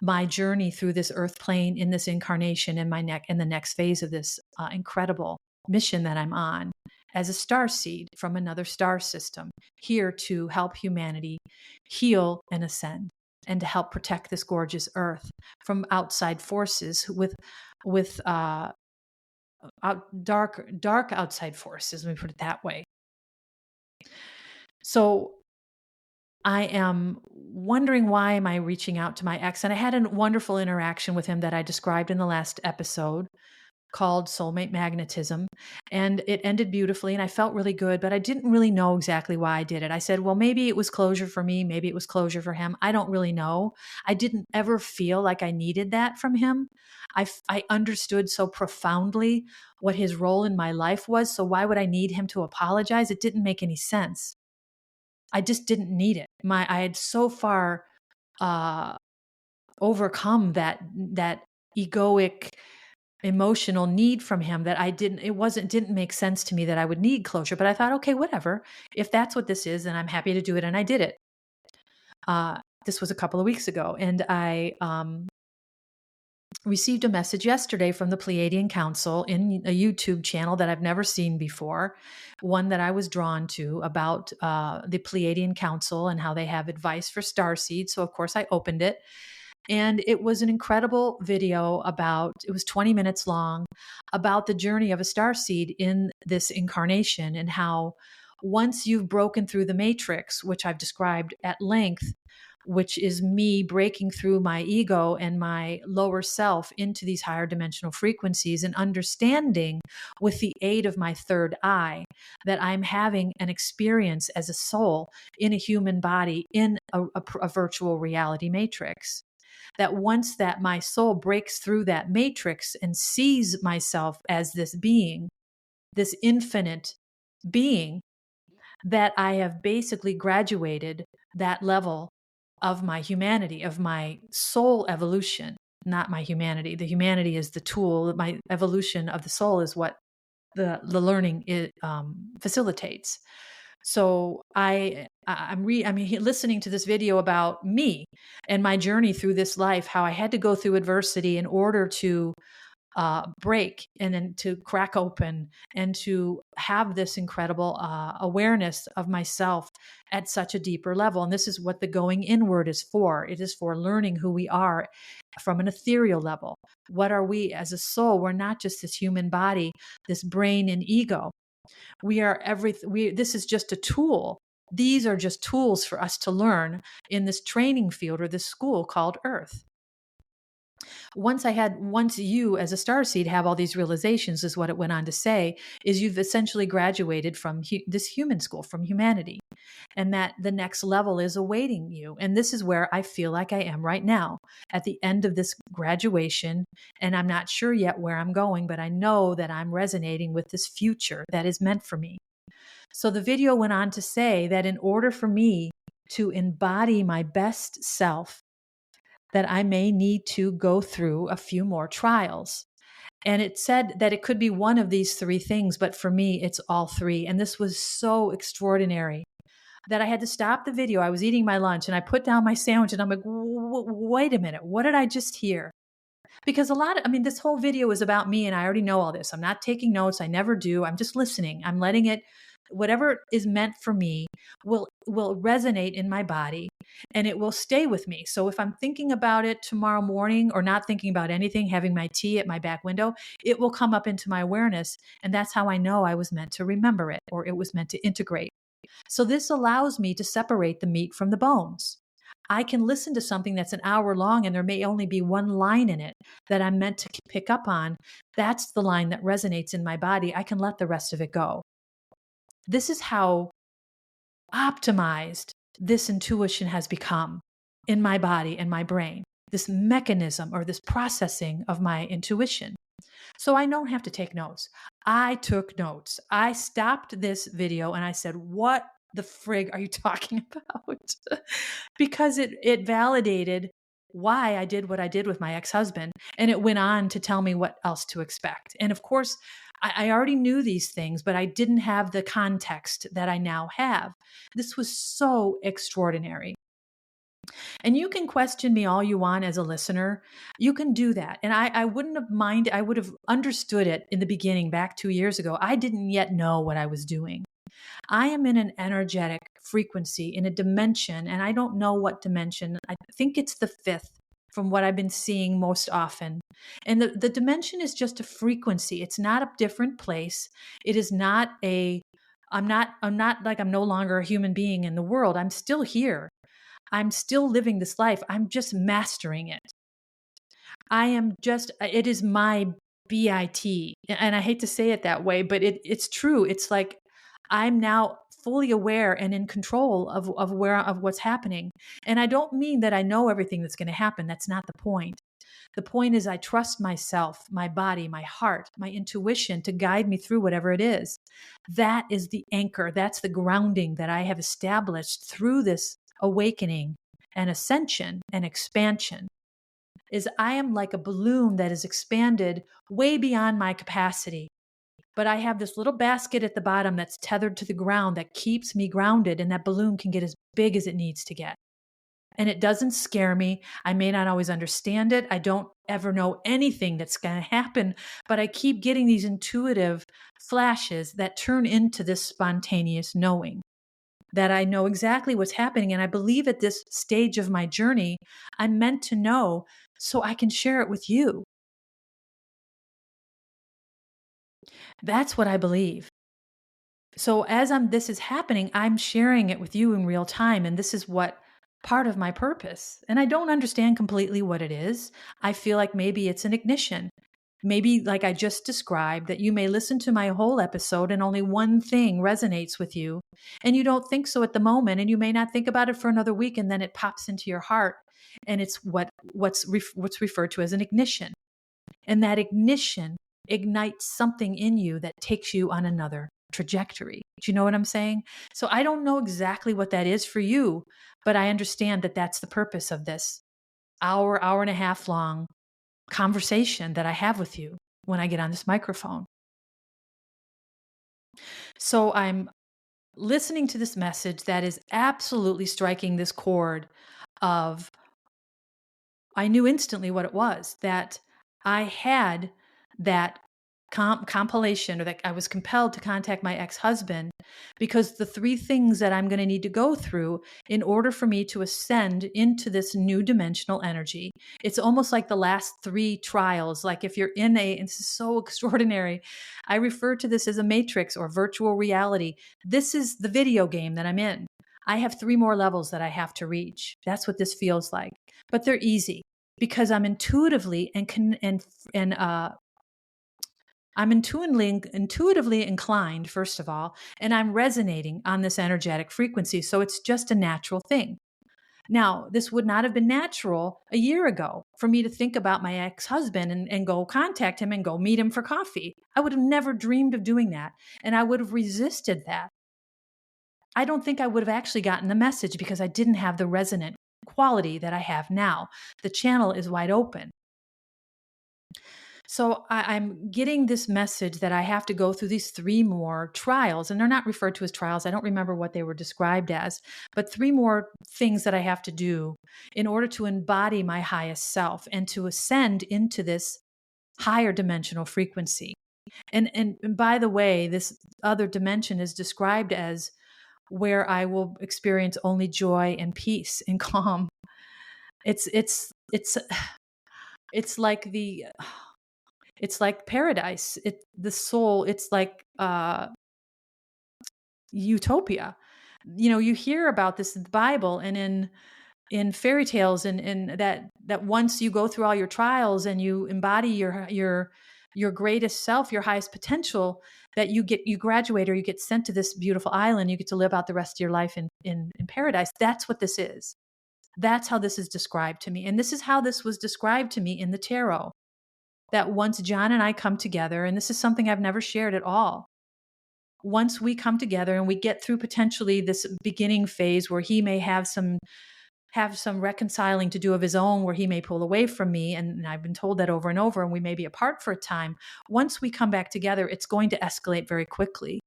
my journey through this earth plane in this incarnation in the next phase of this incredible mission that I'm on as a star seed from another star system, here to help humanity heal and ascend, and to help protect this gorgeous earth from outside forces with dark outside forces. Let me put it that way. So I am wondering, why am I reaching out to my ex? And I had a wonderful interaction with him that I described in the last episode, called Soulmate Magnetism. And it ended beautifully, and I felt really good, but I didn't really know exactly why I did it. I said, well, maybe it was closure for me. Maybe it was closure for him. I don't really know. I didn't ever feel like I needed that from him. I understood so profoundly what his role in my life was. So why would I need him to apologize? It didn't make any sense. I just didn't need it. I had so far overcome that egoic emotional need from him that didn't make sense to me that I would need closure. But I thought, okay, whatever. If that's what this is, then I'm happy to do it. And I did it. This was a couple of weeks ago. And I received a message yesterday from the Pleiadian Council in a YouTube channel that I've never seen before, one that I was drawn to, about the Pleiadian Council and how they have advice for starseeds. So of course I opened it, and it was an incredible video it was 20 minutes long, about the journey of a starseed in this incarnation, and how once you've broken through the matrix, which I've described at length, which is me breaking through my ego and my lower self into these higher dimensional frequencies, and understanding with the aid of my third eye that I'm having an experience as a soul in a human body in a virtual reality matrix. That once that my soul breaks through that matrix and sees myself as this being, this infinite being, that I have basically graduated that level of my humanity, of my soul evolution, not my humanity. The humanity is the tool. My evolution of the soul is what the learning facilitates. So I'm listening to this video about me and my journey through this life, how I had to go through adversity in order to break and then to crack open and to have this incredible awareness of myself at such a deeper level. And this is what the going inward is for. It is for learning who we are from an ethereal level. What are we as a soul? We're not just this human body, this brain and ego. We are everything. This is just a tool. These are just tools for us to learn in this training field or this school called Earth. Once you as a starseed have all these realizations, is what it went on to say, is you've essentially graduated from this human school, from humanity, and that the next level is awaiting you. And this is where I feel like I am right now at the end of this graduation. And I'm not sure yet where I'm going, but I know that I'm resonating with this future that is meant for me. So the video went on to say that in order for me to embody my best self, that I may need to go through a few more trials. And it said that it could be one of these three things, but for me, it's all three. And this was so extraordinary that I had to stop the video. I was eating my lunch and I put down my sandwich and I'm like, wait a minute, what did I just hear? Because this whole video is about me and I already know all this. I'm not taking notes. I never do. I'm just listening. I'm letting it, whatever is meant for me will resonate in my body and it will stay with me. So if I'm thinking about it tomorrow morning or not thinking about anything, having my tea at my back window, it will come up into my awareness. And that's how I know I was meant to remember it or it was meant to integrate. So this allows me to separate the meat from the bones. I can listen to something that's an hour long and there may only be one line in it that I'm meant to pick up on. That's the line that resonates in my body. I can let the rest of it go. This is how optimized this intuition has become in my body and my brain, this mechanism or this processing of my intuition. So I don't have to take notes. I took notes. I stopped this video and I said, what the frig are you talking about? Because it validated why I did what I did with my ex-husband. And it went on to tell me what else to expect. And of course, I already knew these things, but I didn't have the context that I now have. This was so extraordinary. And you can question me all you want as a listener. You can do that. And I wouldn't have minded, I would have understood it in the beginning back 2 years ago. I didn't yet know what I was doing. I am in an energetic frequency, in a dimension, and I don't know what dimension. I think it's the fifth from what I've been seeing most often. And the dimension is just a frequency. It's not a different place. It is not I'm not like I'm no longer a human being in the world. I'm still here. I'm still living this life. I'm just mastering it. It is my BIT. And I hate to say it that way, but it's true. It's like I'm now fully aware and in control of what's happening. And I don't mean that I know everything that's going to happen. That's not the point. The point is I trust myself, my body, my heart, my intuition to guide me through whatever it is. That is the anchor. That's the grounding that I have established through this awakening and ascension and expansion. Is I am like a balloon that is expanded way beyond my capacity. But I have this little basket at the bottom that's tethered to the ground that keeps me grounded, and that balloon can get as big as it needs to get. And it doesn't scare me. I may not always understand it. I don't ever know anything that's going to happen, but I keep getting these intuitive flashes that turn into this spontaneous knowing that I know exactly what's happening. And I believe at this stage of my journey, I'm meant to know so I can share it with you. That's what I believe. So as this is happening, I'm sharing it with you in real time. And this is what part of my purpose. And I don't understand completely what it is. I feel like maybe it's an ignition. Maybe like I just described, that you may listen to my whole episode and only one thing resonates with you. And you don't think so at the moment. And you may not think about it for another week. And then it pops into your heart. And it's what's referred to as an ignition. And that ignition ignites something in you that takes you on another trajectory. Do you know what I'm saying? So I don't know exactly what that is for you, but I understand that that's the purpose of this hour and a half long conversation that I have with you when I get on this microphone. So I'm listening to this message that is absolutely striking this chord of, I knew instantly what it was, that I had that compilation, or that I was compelled to contact my ex-husband, because the three things that I'm going to need to go through in order for me to ascend into this new dimensional energy. It's almost like the last three trials. Like if you're in and this is so extraordinary. I refer to this as a matrix or virtual reality. This is the video game that I'm in. I have three more levels that I have to reach. That's what this feels like. But they're easy because I'm intuitively I'm intuitively inclined, first of all, and I'm resonating on this energetic frequency. So it's just a natural thing. Now, this would not have been natural a year ago for me to think about my ex-husband and go contact him and go meet him for coffee. I would have never dreamed of doing that. And I would have resisted that. I don't think I would have actually gotten the message because I didn't have the resonant quality that I have now. The channel is wide open. So I'm getting this message that I have to go through these three more trials, and they're not referred to as trials. I don't remember what they were described as, but three more things that I have to do in order to embody my highest self and to ascend into this higher dimensional frequency. And by the way, this other dimension is described as where I will experience only joy and peace and calm. It's like it's like paradise. The soul, it's like utopia. You know, you hear about this in the Bible and in fairy tales, and that once you go through all your trials and you embody your greatest self, your highest potential, that you graduate, or you get sent to this beautiful island. You get to live out the rest of your life in paradise. That's what this is. That's how this is described to me. And this is how this was described to me in the tarot. That once John and I come together, and this is something I've never shared at all. Once we come together and we get through potentially this beginning phase where he may have some reconciling to do of his own, where he may pull away from me, and I've been told that over and over, and we may be apart for a time. Once we come back together, it's going to escalate very quickly.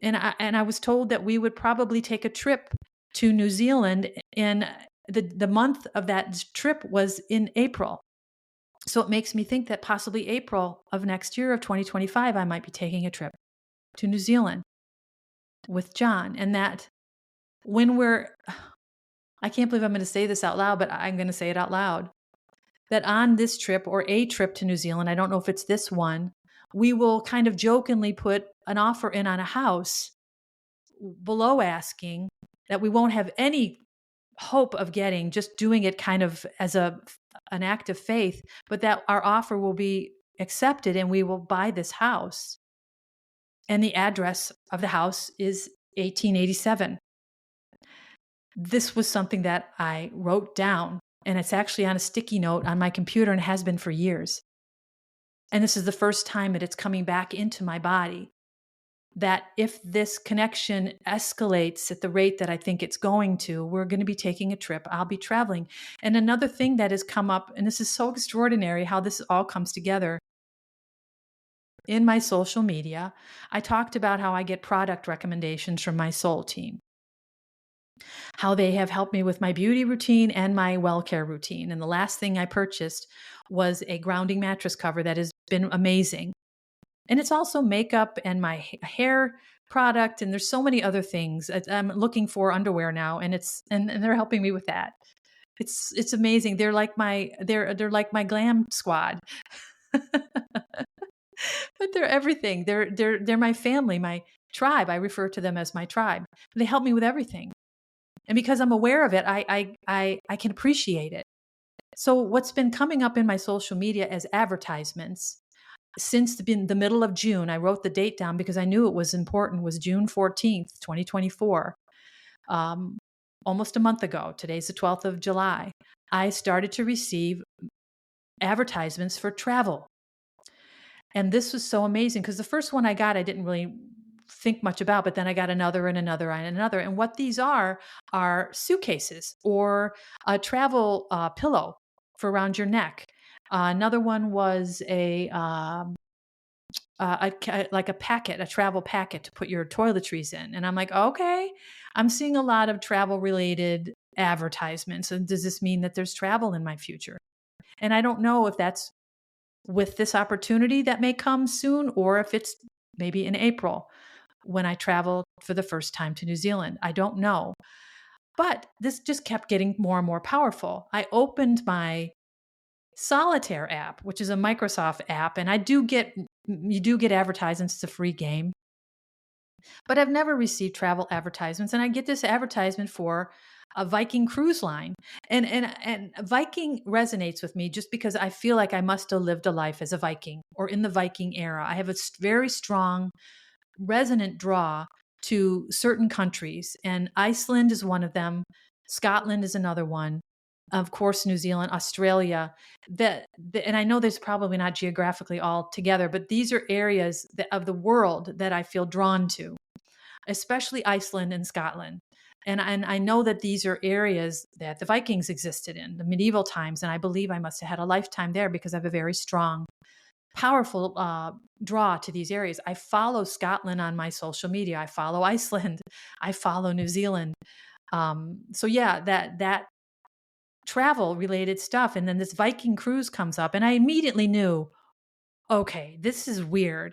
And I was told that we would probably take a trip to New Zealand, and the month of that trip was in April. So it makes me think that possibly April of next year, of 2025, I might be taking a trip to New Zealand with John. And that when I can't believe I'm going to say this out loud, but I'm going to say it out loud, that on this trip, or a trip to New Zealand, I don't know if it's this one, we will kind of jokingly put an offer in on a house below asking, that we won't have any hope of getting, just doing it kind of as an act of faith, but that our offer will be accepted and we will buy this house. And the address of the house is 1887. This was something that I wrote down, and it's actually on a sticky note on my computer, and has been for years. And this is the first time that it's coming back into my body, that if this connection escalates at the rate that I think it's going to, we're going to be taking a trip. I'll be traveling. And another thing that has come up, and this is so extraordinary how this all comes together. In my social media, I talked about how I get product recommendations from my soul team, how they have helped me with my beauty routine and my well care routine. And the last thing I purchased was a grounding mattress cover that has been amazing. And it's also makeup and my hair product, and there's so many other things. I'm looking for underwear now, and they're helping me with that. It's amazing. They're like my glam squad. But they're everything. They're my family, my tribe. I refer to them as my tribe. They help me with everything. And because I'm aware of it, I can appreciate it. So what's been coming up in my social media as advertisements since the middle of June, I wrote the date down because I knew it was important, was June 14th, 2024. Almost a month ago, today's the 12th of July, I started to receive advertisements for travel. And this was so amazing because the first one I got, I didn't really think much about, but then I got another and another and another. And what these are suitcases or a travel pillow for around your neck. Another one was like a packet, a travel packet to put your toiletries in. And I'm like, okay, I'm seeing a lot of travel related advertisements. And does this mean that there's travel in my future? And I don't know if that's with this opportunity that may come soon, or if it's maybe in April when I travel for the first time to New Zealand. I don't know. But this just kept getting more and more powerful. I opened my Solitaire app, which is a Microsoft app, and you do get advertisements. It's a free game, but I've never received travel advertisements. And I get this advertisement for a Viking cruise line, and Viking resonates with me just because I feel like I must have lived a life as a Viking or in the Viking era. I have a very strong resonant draw to certain countries, and Iceland is one of them. Scotland is another one. Of course, New Zealand, Australia. And I know there's probably not geographically all together, but these are areas of the world that I feel drawn to, especially Iceland and Scotland. And I know that these are areas that the Vikings existed in, the medieval times. And I believe I must have had a lifetime there because I have a very strong, powerful draw to these areas. I follow Scotland on my social media. I follow Iceland. I follow New Zealand. So yeah, that travel related stuff. And then this Viking cruise comes up, and I immediately knew, okay, this is weird.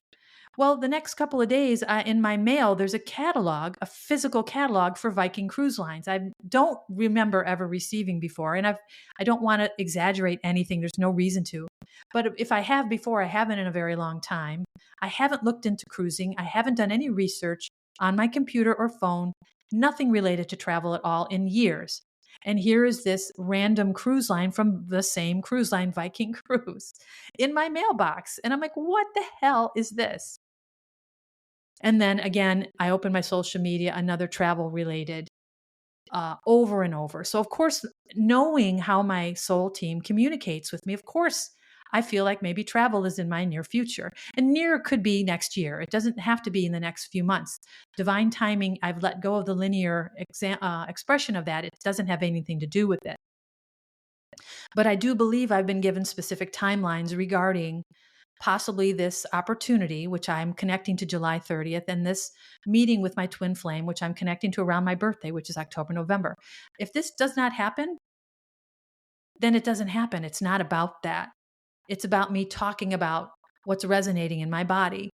Well, the next couple of days in my mail, there's a catalog, a physical catalog for Viking cruise lines. I don't remember ever receiving before, and I don't want to exaggerate anything. There's no reason to. But if I have before, I haven't in a very long time. I haven't looked into cruising. I haven't done any research on my computer or phone, nothing related to travel at all in years. And here is this random cruise line from the same cruise line, Viking Cruise, in my mailbox. And I'm like, what the hell is this? And then again, I open my social media, another travel related, over and over. So, of course, knowing how my soul team communicates with me, of course, I feel like maybe travel is in my near future. And near could be next year. It doesn't have to be in the next few months. Divine timing, I've let go of the linear expression of that. It doesn't have anything to do with it. But I do believe I've been given specific timelines regarding possibly this opportunity, which I'm connecting to July 30th, and this meeting with my twin flame, which I'm connecting to around my birthday, which is October, November. If this does not happen, then it doesn't happen. It's not about that. It's about me talking about what's resonating in my body.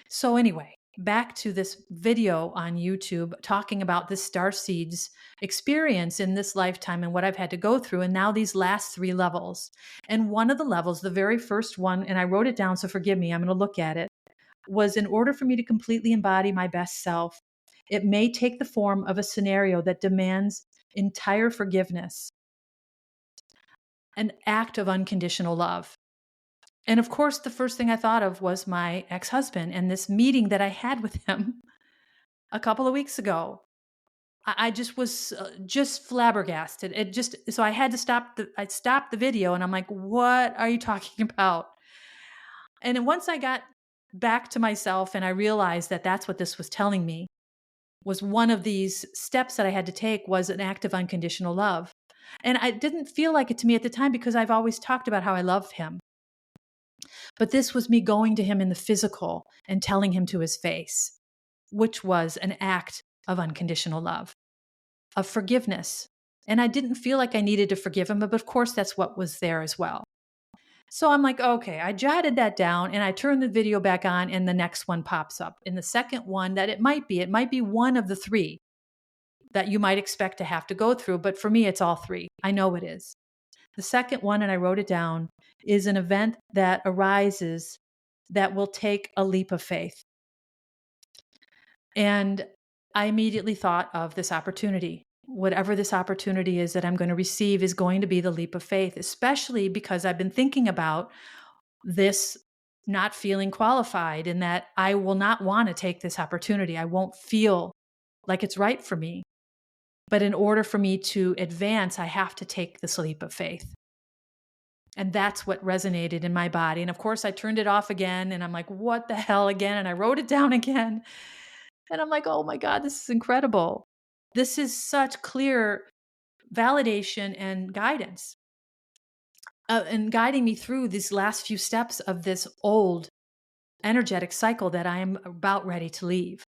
So anyway, back to this video on YouTube talking about this starseeds experience in this lifetime and what I've had to go through, and now these last 3 levels. And one of the levels, the very first one, and I wrote it down, so forgive me, I'm going to look at it, was in order for me to completely embody my best self, it may take the form of a scenario that demands entire forgiveness, an act of unconditional love. And of course, the first thing I thought of was my ex-husband and this meeting that I had with him a couple of weeks ago. I just was just flabbergasted. So I had to I stopped the video, and I'm like, what are you talking about? And then once I got back to myself and I realized that that's what this was telling me, was one of these steps that I had to take was an act of unconditional love. And I didn't feel like it to me at the time because I've always talked about how I love him. But this was me going to him in the physical and telling him to his face, which was an act of unconditional love, of forgiveness. And I didn't feel like I needed to forgive him, but of course that's what was there as well. So I'm like, okay, I jotted that down and I turned the video back on, and the next one pops up. In the second one, that it might be one of the 3 that you might expect to have to go through. But for me, it's all 3. I know it is. The second one, and I wrote it down, is an event that arises that will take a leap of faith. And I immediately thought of this opportunity. Whatever this opportunity is that I'm going to receive is going to be the leap of faith, especially because I've been thinking about this not feeling qualified, and that I will not want to take this opportunity. I won't feel like it's right for me. But in order for me to advance, I have to take this leap of faith. And that's what resonated in my body. And of course, I turned it off again, and I'm like, what the hell again? And I wrote it down again. And I'm like, oh my God, this is incredible. This is such clear validation and guidance, and guiding me through these last few steps of this old energetic cycle that I am about ready to leave.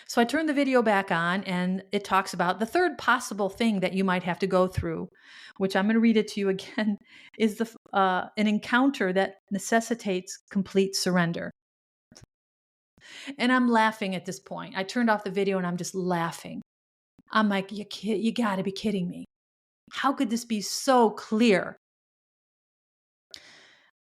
So I turned the video back on, and it talks about the third possible thing that you might have to go through, which I'm going to read it to you again, is an encounter that necessitates complete surrender. And I'm laughing at this point. I turned off the video and I'm just laughing. I'm like, you got to be kidding me. How could this be so clear?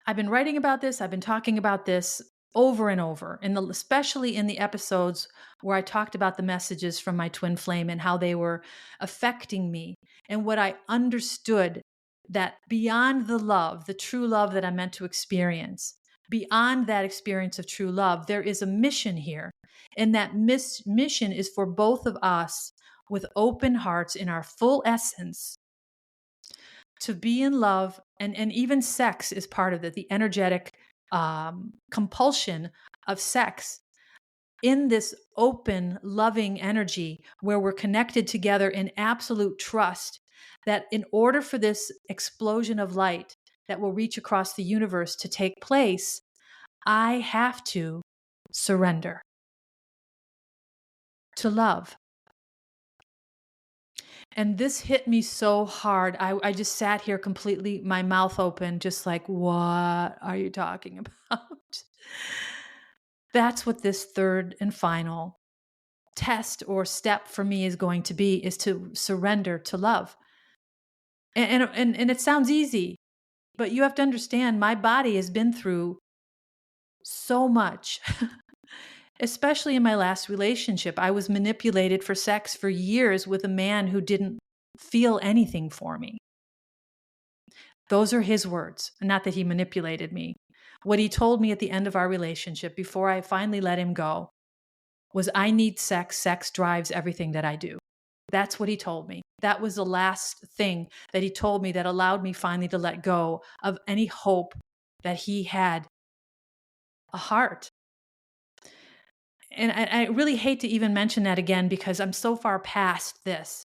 I've been writing about this. I've been talking about this over and over, especially in the episodes where I talked about the messages from my twin flame and how they were affecting me, and what I understood, that beyond the love, the true love that I'm meant to experience, beyond that experience of true love, there is a mission here. And that mission is for both of us, with open hearts in our full essence, to be in love. And even sex is part of it, the energetic compulsion of sex, in this open, loving energy where we're connected together in absolute trust, that in order for this explosion of light that will reach across the universe to take place, I have to surrender to love. And this hit me so hard. I just sat here completely, my mouth open, just like, what are you talking about? That's what this third and final test or step for me is going to be, is to surrender to love. And it sounds easy, but you have to understand, my body has been through so much. Especially in my last relationship, I was manipulated for sex for years with a man who didn't feel anything for me. Those are his words, not that he manipulated me. What he told me at the end of our relationship, before I finally let him go, was, I need sex. Sex drives everything that I do. That's what he told me. That was the last thing that he told me that allowed me finally to let go of any hope that he had a heart. And I really hate to even mention that again, because I'm so far past this.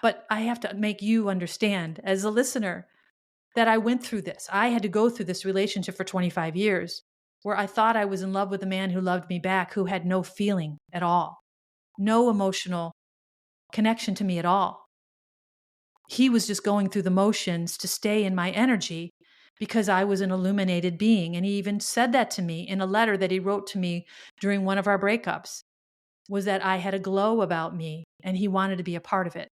But I have to make you understand, as a listener, that I went through this. I had to go through this relationship for 25 years where I thought I was in love with a man who loved me back, who had no feeling at all, no emotional connection to me at all. He was just going through the motions to stay in my energy because I was an illuminated being. And he even said that to me in a letter that he wrote to me during one of our breakups, was that I had a glow about me and he wanted to be a part of it.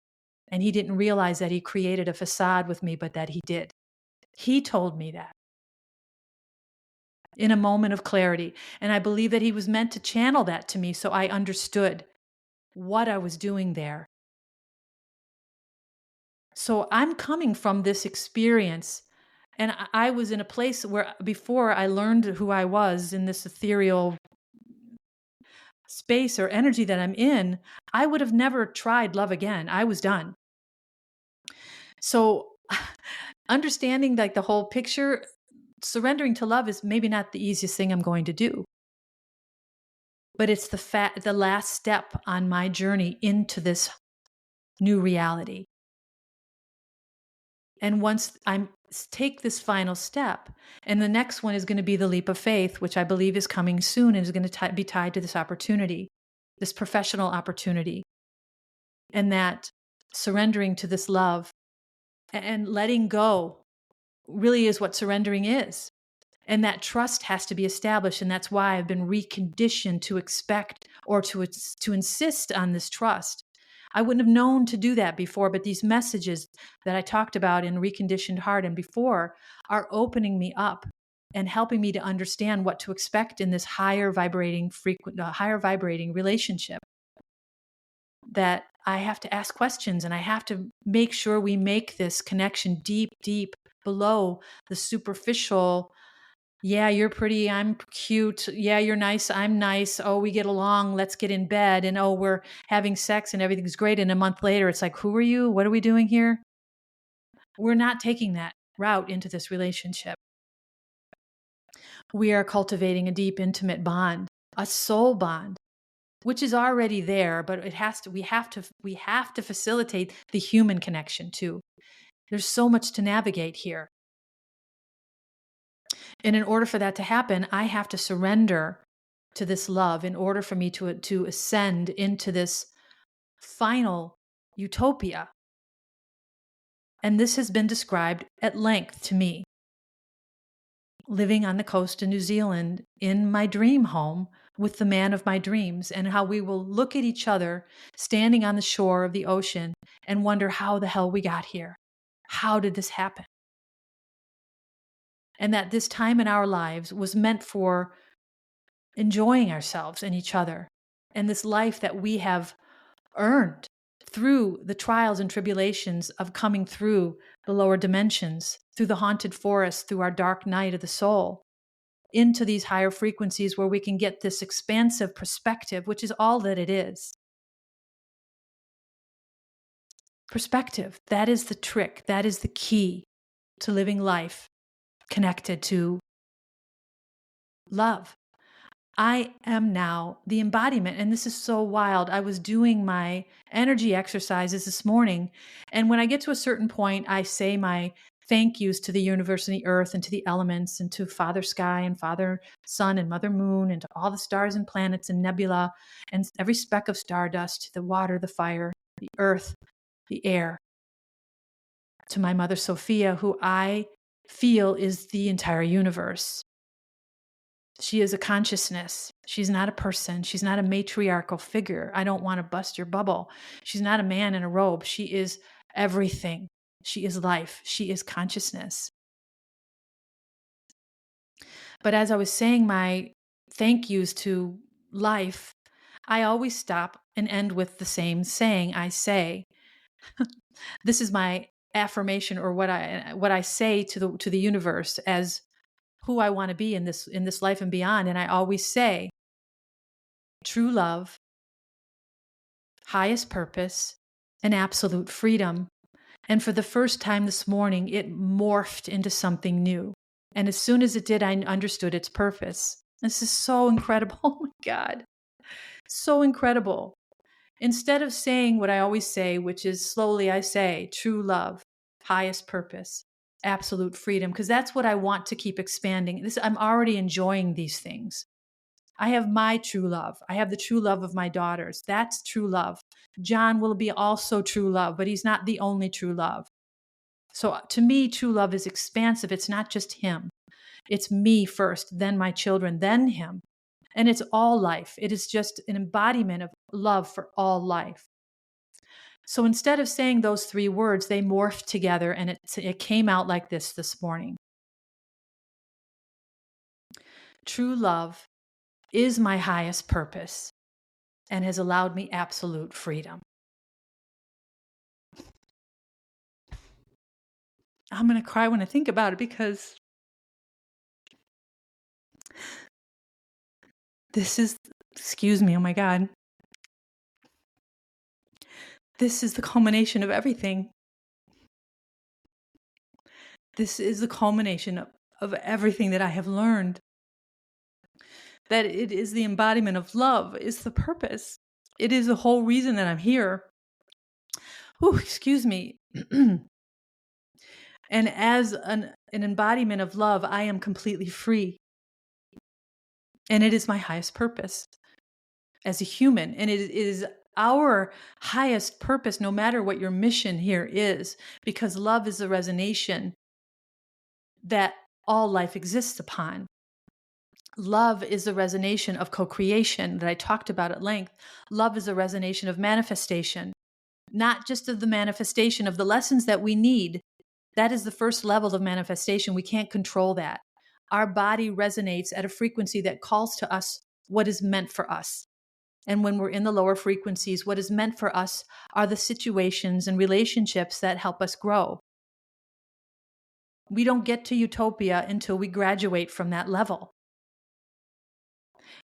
And he didn't realize that he created a facade with me, but that he did. He told me that in a moment of clarity. And I believe that he was meant to channel that to me so I understood what I was doing there. So I'm coming from this experience, and I was in a place where before I learned who I was in this ethereal space or energy that I'm in, I would have never tried love again. I was done. So understanding like the whole picture, surrendering to love is maybe not the easiest thing I'm going to do, but it's the last step on my journey into this new reality. And once I take this final step, and the next one is going to be the leap of faith, which I believe is coming soon and is going to be tied to this opportunity, this professional opportunity, and that surrendering to this love and letting go really is what surrendering is. And that trust has to be established. And that's why I've been reconditioned to expect or to insist on this trust. I wouldn't have known to do that before, but these messages that I talked about in Reconditioned Heart and before are opening me up and helping me to understand what to expect in this higher vibrating relationship. That I have to ask questions and I have to make sure we make this connection deep, deep below the superficial. Yeah, you're pretty, I'm cute. Yeah, you're nice, I'm nice. Oh, we get along, let's get in bed. And oh, we're having sex and everything's great. And a month later, it's like, who are you? What are we doing here? We're not taking that route into this relationship. We are cultivating a deep, intimate bond, a soul bond, which is already there, but we have to facilitate the human connection too. There's so much to navigate here. And in order for that to happen, I have to surrender to this love in order for me to ascend into this final utopia. And this has been described at length to me, living on the coast of New Zealand in my dream home with the man of my dreams, and how we will look at each other standing on the shore of the ocean and wonder how the hell we got here. How did this happen? And that this time in our lives was meant for enjoying ourselves and each other, and this life that we have earned through the trials and tribulations of coming through the lower dimensions, through the haunted forest, through our dark night of the soul, into these higher frequencies where we can get this expansive perspective, which is all that it is. Perspective, that is the trick, that is the key to living life connected to love. I am now the embodiment, and this is so wild. I was doing my energy exercises this morning, and when I get to a certain point, I say my thank yous to the universe and the earth and to the elements and to Father Sky and Father Sun and Mother Moon and to all the stars and planets and nebula and every speck of stardust, the water, the fire, the earth, the air, to my Mother Sophia, who I feel is the entire universe. She is a consciousness. She's not a person. She's not a matriarchal figure. I don't want to bust your bubble. She's not a man in a robe. She is everything. She is life. She is consciousness. But as I was saying my thank yous to life, I always stop and end with the same saying. I say, this is my affirmation, or what I say to the universe as who I want to be in this life and beyond. And I always say, true love, highest purpose, and absolute freedom. And for the first time this morning, it morphed into something new. And as soon as it did, I understood its purpose. This is so incredible. Oh my God. So incredible. Instead of saying what I always say, which is slowly I say, true love, highest purpose, absolute freedom, because that's what I want to keep expanding. I'm already enjoying these things. I have my true love. I have the true love of my daughters. That's true love. John will be also true love, but he's not the only true love. So to me, true love is expansive. It's not just him. It's me first, then my children, then him. And it's all life. It is just an embodiment of love for all life. So instead of saying those three words, they morphed together, and it came out like this morning. True love is my highest purpose and has allowed me absolute freedom. I'm going to cry when I think about it, because this is, excuse me, oh my God. This is the culmination of everything. This is the culmination of everything that I have learned. That it is the embodiment of love, is the purpose. It is the whole reason that I'm here. Oh, excuse me. And as an embodiment of love, I am completely free. And it is my highest purpose as a human. And it is our highest purpose, no matter what your mission here is, because love is the resonation that all life exists upon. Love is the resonation of co-creation that I talked about at length. Love is a resonation of manifestation, not just of the manifestation of the lessons that we need. That is the first level of manifestation. We can't control that. Our body resonates at a frequency that calls to us what is meant for us. And when we're in the lower frequencies, what is meant for us are the situations and relationships that help us grow. We don't get to utopia until we graduate from that level.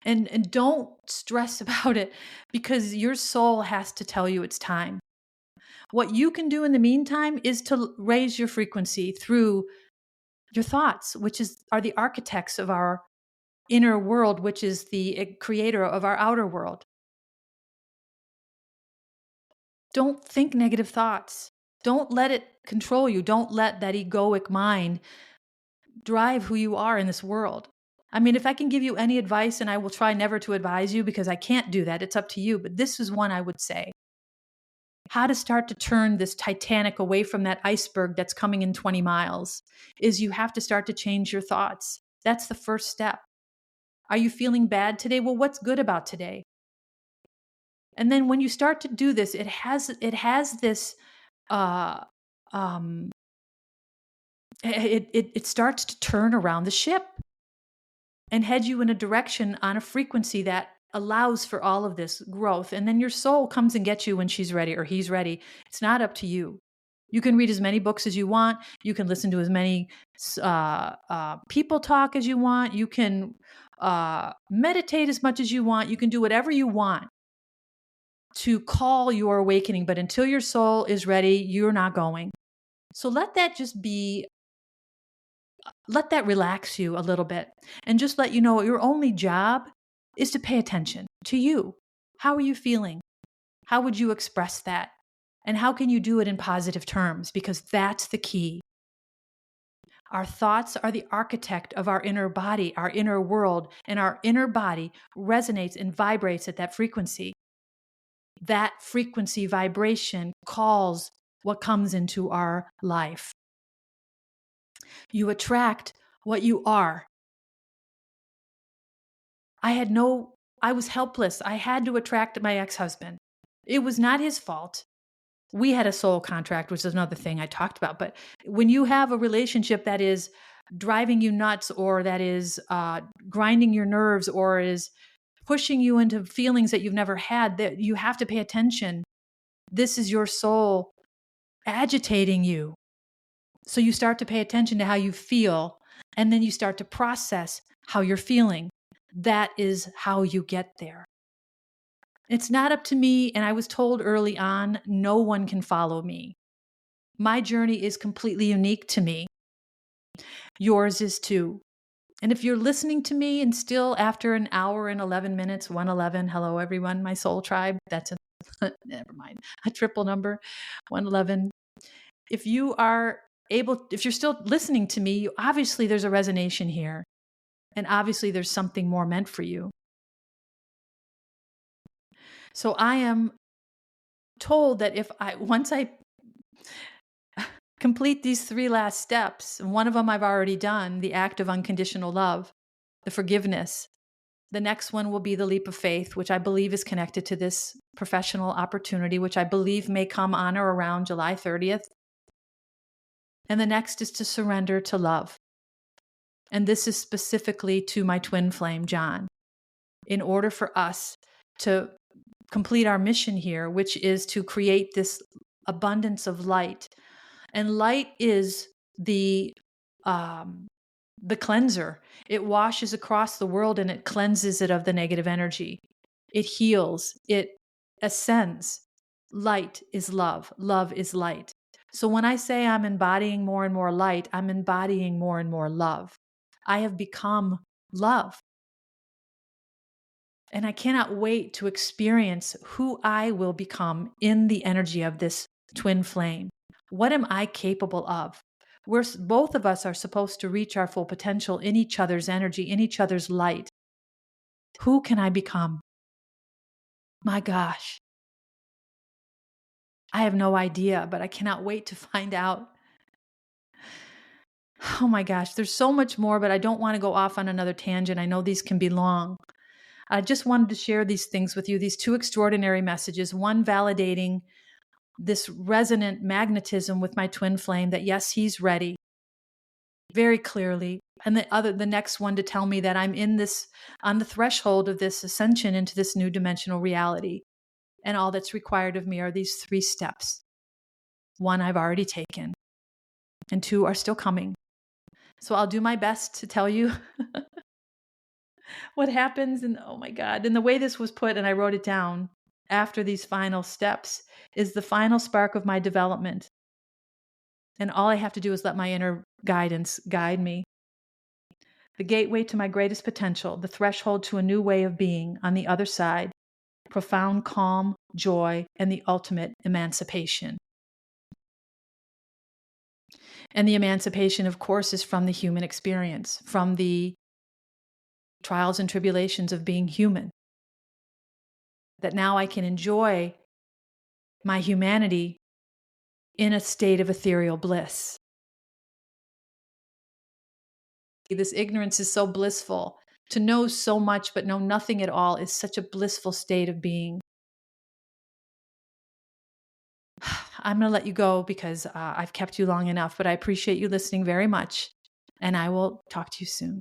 And don't stress about it, because your soul has to tell you it's time. What you can do in the meantime is to raise your frequency through your thoughts, which are the architects of our inner world, which is the creator of our outer world. Don't think negative thoughts. Don't let it control you. Don't let that egoic mind drive who you are in this world. I mean, if I can give you any advice, and I will try never to advise you because I can't do that, it's up to you, but this is one I would say. How to start to turn this Titanic away from that iceberg that's coming in 20 miles is you have to start to change your thoughts. That's the first step. Are you feeling bad today? Well, what's good about today? And then when you start to do this, it has this uh um it starts to turn around the ship and head you in a direction on a frequency that allows for all of this growth. And then your soul comes and gets you when she's ready or he's ready. It's not up to you. You can read as many books as you want. You can listen to as many people talk as you want. You can meditate as much as you want. You can do whatever you want to call your awakening. But until your soul is ready, you're not going. So let that relax you a little bit and just let you know your only job is to pay attention to you. How are you feeling? How would you express that? And how can you do it in positive terms? Because that's the key. Our thoughts are the architect of our inner body, our inner world, and our inner body resonates and vibrates at that frequency. That frequency vibration calls what comes into our life. You attract what you are. I was helpless. I had to attract my ex-husband. It was not his fault. We had a soul contract, which is another thing I talked about. But when you have a relationship that is driving you nuts or that is grinding your nerves or is pushing you into feelings that you've never had, that you have to pay attention. This is your soul agitating you. So you start to pay attention to how you feel, and then you start to process how you're feeling. That is how you get there. It's not up to me, and I was told early on, no one can follow me. My journey is completely unique to me. Yours is too. And if you're listening to me and still after an hour and 11 minutes, 111, hello everyone, my soul tribe, that's never mind, a triple number, 111. If you're still listening to me, obviously there's a resonation here. And obviously there's something more meant for you. So I am told that once I complete these 3 last steps, and one of them I've already done, the act of unconditional love, the forgiveness. The next one will be the leap of faith, which I believe is connected to this professional opportunity, which I believe may come on or around July 30th. And the next is to surrender to love. And this is specifically to my twin flame, John. In order for us to complete our mission here, which is to create this abundance of light. And light is the cleanser. It washes across the world and it cleanses it of the negative energy. It heals. It ascends. Light is love. Love is light. So when I say I'm embodying more and more light, I'm embodying more and more love. I have become love. And I cannot wait to experience who I will become in the energy of this twin flame. What am I capable of? Both of us are supposed to reach our full potential in each other's energy, in each other's light. Who can I become? My gosh. I have no idea, but I cannot wait to find out. Oh my gosh, there's so much more, but I don't want to go off on another tangent. I know these can be long. I just wanted to share these things with you, these 2 extraordinary messages, one validating this resonant magnetism with my twin flame that yes, he's ready very clearly. And the next one to tell me that I'm on the threshold of this ascension into this new dimensional reality. And all that's required of me are these 3 steps. 1 I've already taken, and 2 are still coming. So I'll do my best to tell you what happens. And oh my God. And the way this was put, and I wrote it down after these final steps, is the final spark of my development. And all I have to do is let my inner guidance guide me. The gateway to my greatest potential, the threshold to a new way of being on the other side, profound calm, joy, and the ultimate emancipation. And the emancipation, of course, is from the human experience, from the trials and tribulations of being human. That now I can enjoy my humanity in a state of ethereal bliss. This ignorance is so blissful. To know so much but know nothing at all is such a blissful state of being. I'm going to let you go because I've kept you long enough, but I appreciate you listening very much, and I will talk to you soon.